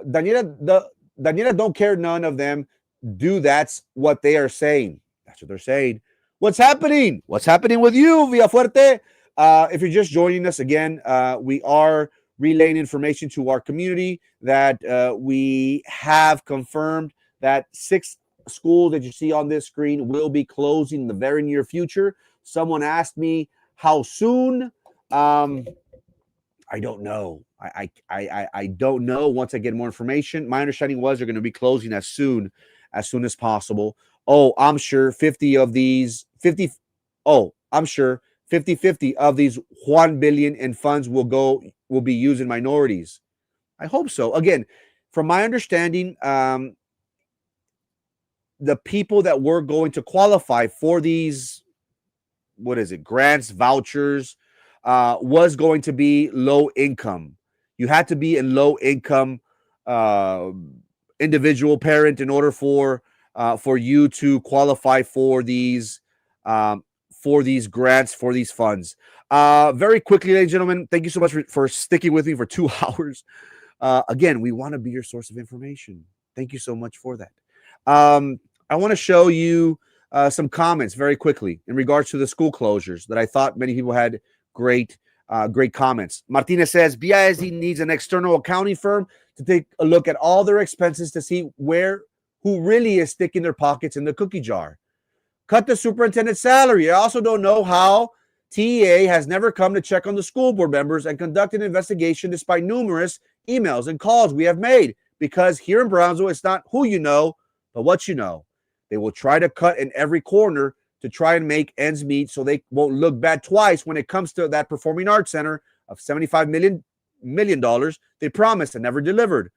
Daniela don't care none of them. That's what they are saying. That's what they're saying. What's happening? What's happening with you, Villafuerte? If you're just joining us again, we are relaying information to our community that we have confirmed that 6 schools that you see on this screen will be closing in the very near future. Someone asked me how soon. I don't know. I don't know. Once I get more information, my understanding was they're going to be closing as soon as possible. Oh, I'm sure 50 of these 50. Oh, I'm sure 50-50 of these 1 billion in funds will be used in minorities. I hope so. Again, from my understanding, the people that were going to qualify for these, grants, vouchers, was going to be low income. You had to be in low income individual parent in order for you to qualify for these grants, for these funds. Very quickly, ladies and gentlemen, thank you so much for sticking with me for 2 hours. Again, we want to be your source of information. Thank you so much for that. I want to show you some comments very quickly in regards to the school closures that I thought many people had great comments. Martinez says, BISD needs an external accounting firm to take a look at all their expenses to see who really is sticking their pockets in the cookie jar. Cut the superintendent's salary. I also don't know how TEA has never come to check on the school board members and conduct an investigation despite numerous emails and calls we have made, because here in Brownsville, it's not who you know, but what you know. They will try to cut in every corner to try and make ends meet so they won't look bad twice when it comes to that performing arts center of $75 million they promised and never delivered.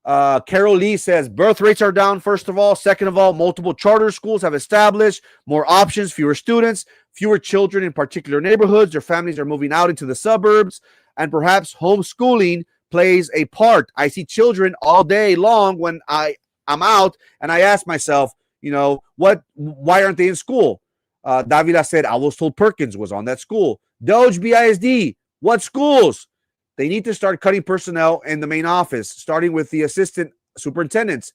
Carol Lee says birth rates are down, first of all. Second of all, multiple charter schools have established more options, fewer students, fewer children in particular neighborhoods. Their families are moving out into the suburbs. and perhaps homeschooling plays a part. I see children all day long when I'm out, and I ask myself, why aren't they in school? Davila said, I was told Perkins was on that school. Doge BISD, what schools? They need to start cutting personnel in the main office, starting with the assistant superintendents.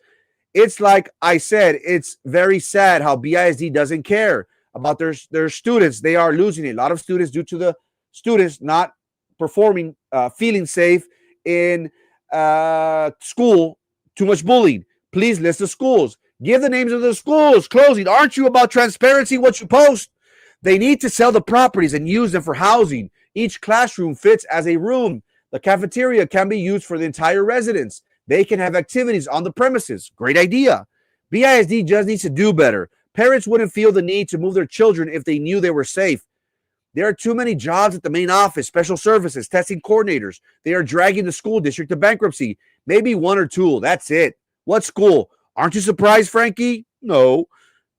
It's like I said, it's very sad how BISD doesn't care about their students. They are losing a lot of students due to the students not performing, feeling safe in school, too much bullying. Please list the schools. Give the names of the schools closing. Aren't you about transparency, what you post? They need to sell the properties and use them for housing. Each classroom fits as a room. The cafeteria can be used for the entire residence. They can have activities on the premises. Great idea. BISD just needs to do better. Parents wouldn't feel the need to move their children if they knew they were safe. There are too many jobs at the main office, special services, testing coordinators. They are dragging the school district to bankruptcy. Maybe one or two. That's it. What school? Aren't you surprised, Frankie? No.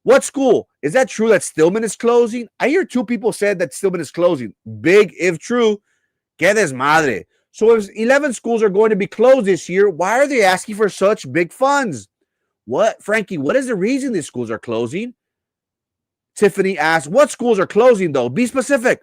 What school? Is that true that Stillman is closing? I hear 2 people said that Stillman is closing. Big if true. Que desmadre. So if 11 schools are going to be closed this year, why are they asking for such big funds? What, Frankie, what is the reason these schools are closing? Tiffany asked, what schools are closing though? Be specific.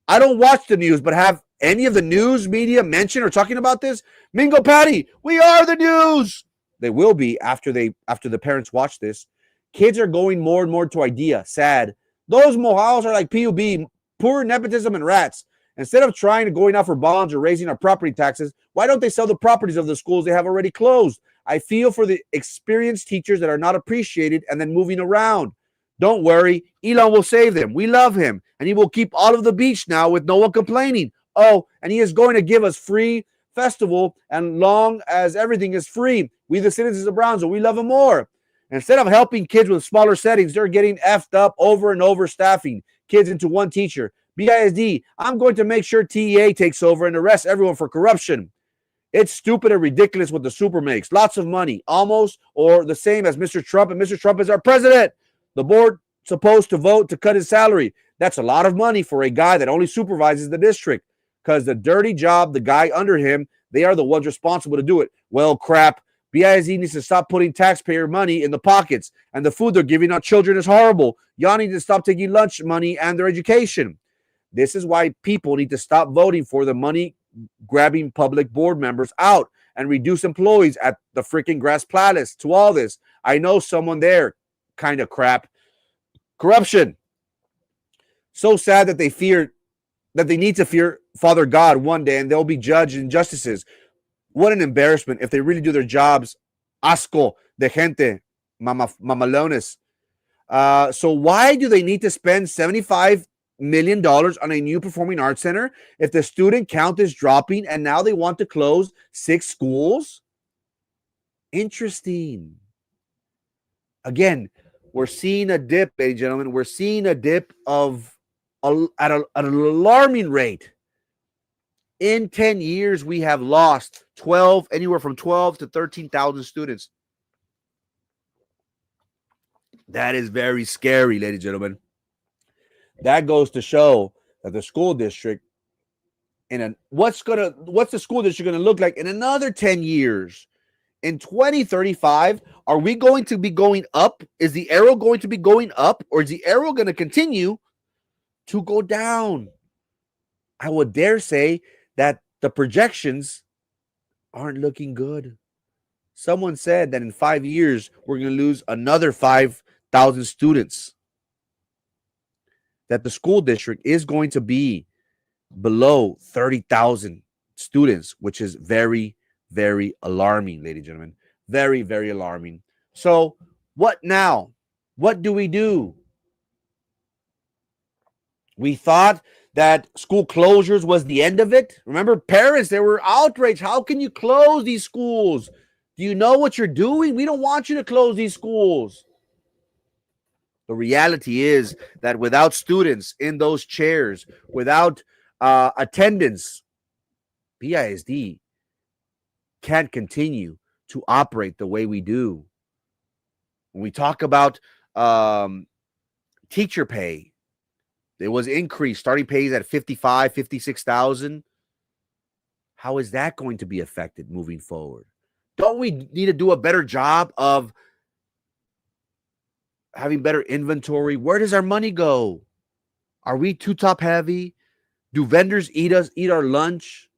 I don't watch the news, but have any of the news media mentioned or talking about this? Mingo Patty, we are the news. They will be after the parents watch this. Kids are going more and more to IDEA. Sad. Those mojados are like PUB, poor nepotism and rats. Instead of trying to going out for bonds or raising our property taxes, why don't they sell the properties of the schools they have already closed? I feel for the experienced teachers that are not appreciated and then moving around. Don't worry, Elon will save them. We love him, and he will keep all of the beach now with no one complaining. Oh, and he is going to give us free festival, and long as everything is free, we the citizens of Brownsville, we love him more. Instead of helping kids with smaller settings, they're getting effed up over and over, staffing kids into one teacher. BISD, I'm going to make sure TEA takes over and arrests everyone for corruption. It's stupid and ridiculous what the super makes. Lots of money, almost or the same as Mr. Trump, and Mr. Trump is our president. The board supposed to vote to cut his salary. That's a lot of money for a guy that only supervises the district, because the dirty job, the guy under him, they are the ones responsible to do it. Well, crap. BISD needs to stop putting taxpayer money in the pockets, and the food they're giving our children is horrible. Y'all need to stop taking lunch money and their education. This is why people need to stop voting for the money-grabbing public board members out and reduce employees at the freaking Grass Palace to all this. I know someone there. Kind of crap. Corruption. So sad that they need to fear Father God one day, and they'll be judged and justices. What an embarrassment if they really do their jobs. Asco de gente, mamalones. So why do they need to spend $75 million on a new performing arts center if the student count is dropping and now they want to close 6 schools? Interesting. Again, we're seeing a dip, ladies and gentlemen. We're seeing a dip at an alarming rate. In 10 years, we have lost anywhere from 12 to 13,000 students. That is very scary, ladies and gentlemen. That goes to show that the school district, what's the school district going to look like in another 10 years? In 2035, are we going to be going up? Is the arrow going to be going up, or is the arrow going to continue to go down? I would dare say that the projections aren't looking good. Someone said that in 5 years, we're going to lose another 5,000 students. That the school district is going to be below 30,000 students, which is very, very alarming, ladies and gentlemen. Very, very alarming. So what now? What do we do? We thought that school closures was the end of it. Remember, parents, they were outraged. How can you close these schools? Do you know what you're doing? We don't want you to close these schools. The reality is that without students in those chairs, without attendance, BISD can't continue to operate the way we do. When we talk about teacher pay, there was increased starting pays at 55, 56,000. how is that going to be affected moving forward? Don't we need to do a better job of having better inventory? Where does our money go? Are we too top heavy? Do vendors eat our lunch?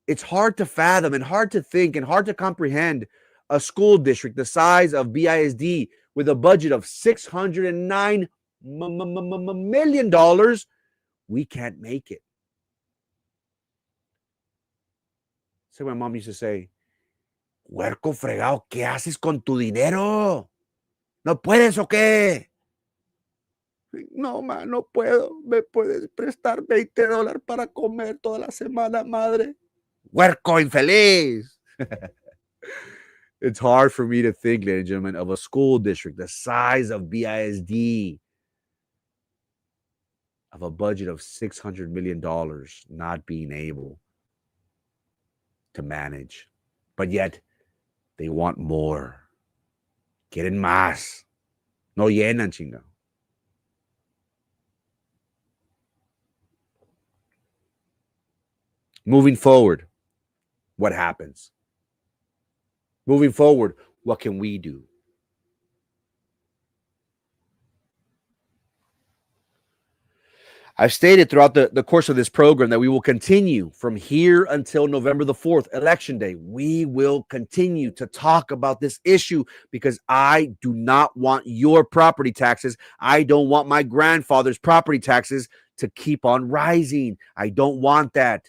It's hard to fathom and hard to think and hard to comprehend a school district the size of Bisd with a budget of $609 million. We can't make it. So my mom used to say, huerco fregado, ¿qué haces con tu dinero? ¿No puedes o qué? No, ma, no puedo. ¿Me puedes prestar $20 para comer toda la semana, madre? Huerco infeliz. It's hard for me to think, ladies and gentlemen, of a school district the size of Bisd, of a budget of $600 million not being able to manage. But yet, they want more. Quieren más. No llenan, chinga. Moving forward, what happens? Moving forward, what can we do? I've stated throughout the course of this program that we will continue from here until November the 4th, Election Day. We will continue to talk about this issue because I do not want your property taxes. I don't want my grandfather's property taxes to keep on rising. I don't want that.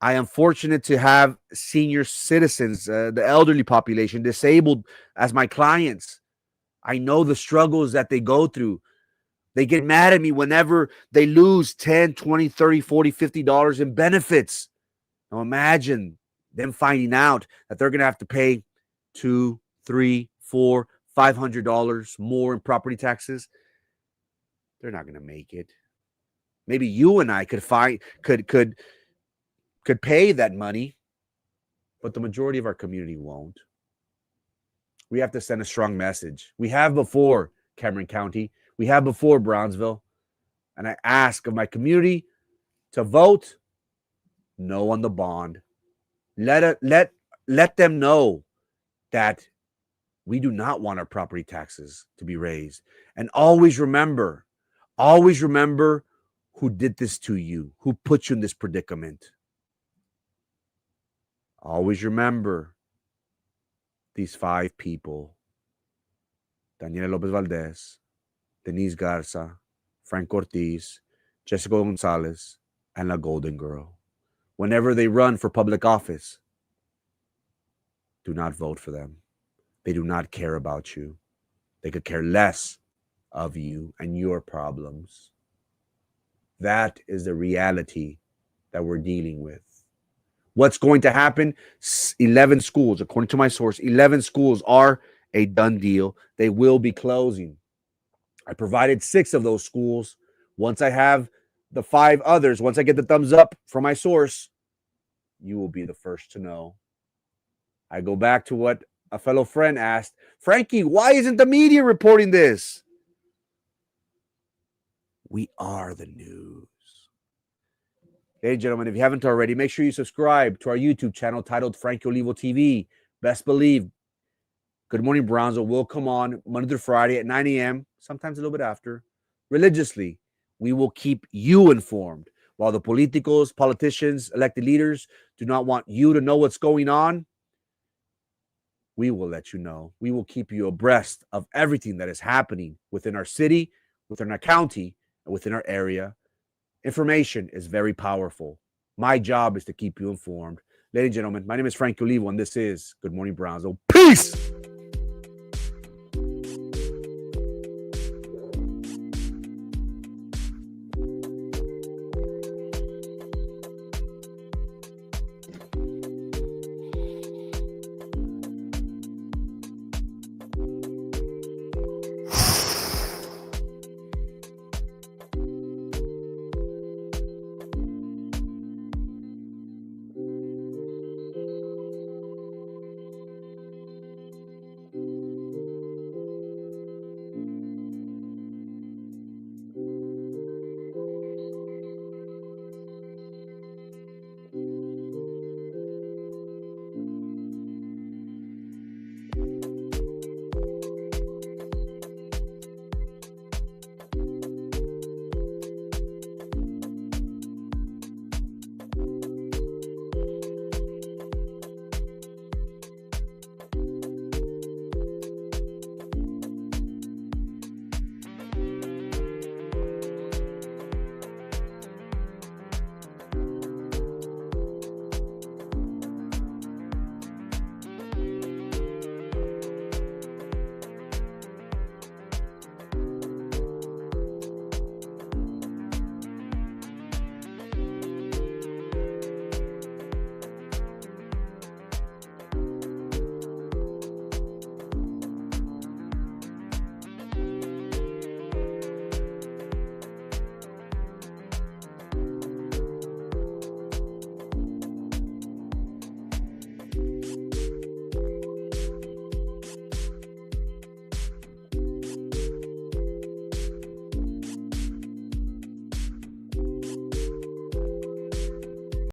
I am fortunate to have senior citizens, the elderly population, disabled as my clients. I know the struggles that they go through. They get mad at me whenever they lose $10, $20, $30, $40, $50 in benefits. Now imagine them finding out that they're going to have to pay $200, $300, $400, $500 more in property taxes. They're not going to make it. Maybe you and I could pay that money, but the majority of our community won't. We have to send a strong message. We have before Cameron County. We have before Brownsville. And I ask of my community to vote no on the bond. Let them know that we do not want our property taxes to be raised. And always remember who did this to you, who put you in this predicament. Always remember these 5 people: Daniela Lopez Valdez, Denise Garza, Frank Ortiz, Jessica Gonzalez, and La Golden Girl. Whenever they run for public office, do not vote for them. They do not care about you. They could care less of you and your problems. That is the reality that we're dealing with. What's going to happen? 11 schools, according to my source, 11 schools are a done deal. They will be closing. I provided 6 of those schools. Once I have the 5 others, once I get the thumbs up from my source, you will be the first to know. I go back to what a fellow friend asked, Frankie, why isn't the media reporting this? We are the news. Ladies and gentlemen, if you haven't already, make sure you subscribe to our YouTube channel titled Frankie Olivo TV. Best believe Good Morning Brownsville will come on Monday through Friday at 9 a.m., sometimes a little bit after. Religiously, we will keep you informed. While the politicos, politicians, elected leaders do not want you to know what's going on, we will let you know. We will keep you abreast of everything that is happening within our city, within our county, and within our area. Information is very powerful. My job is to keep you informed. Ladies and gentlemen, my name is Frankie Olivo, and this is Good Morning Brownsville. Peace!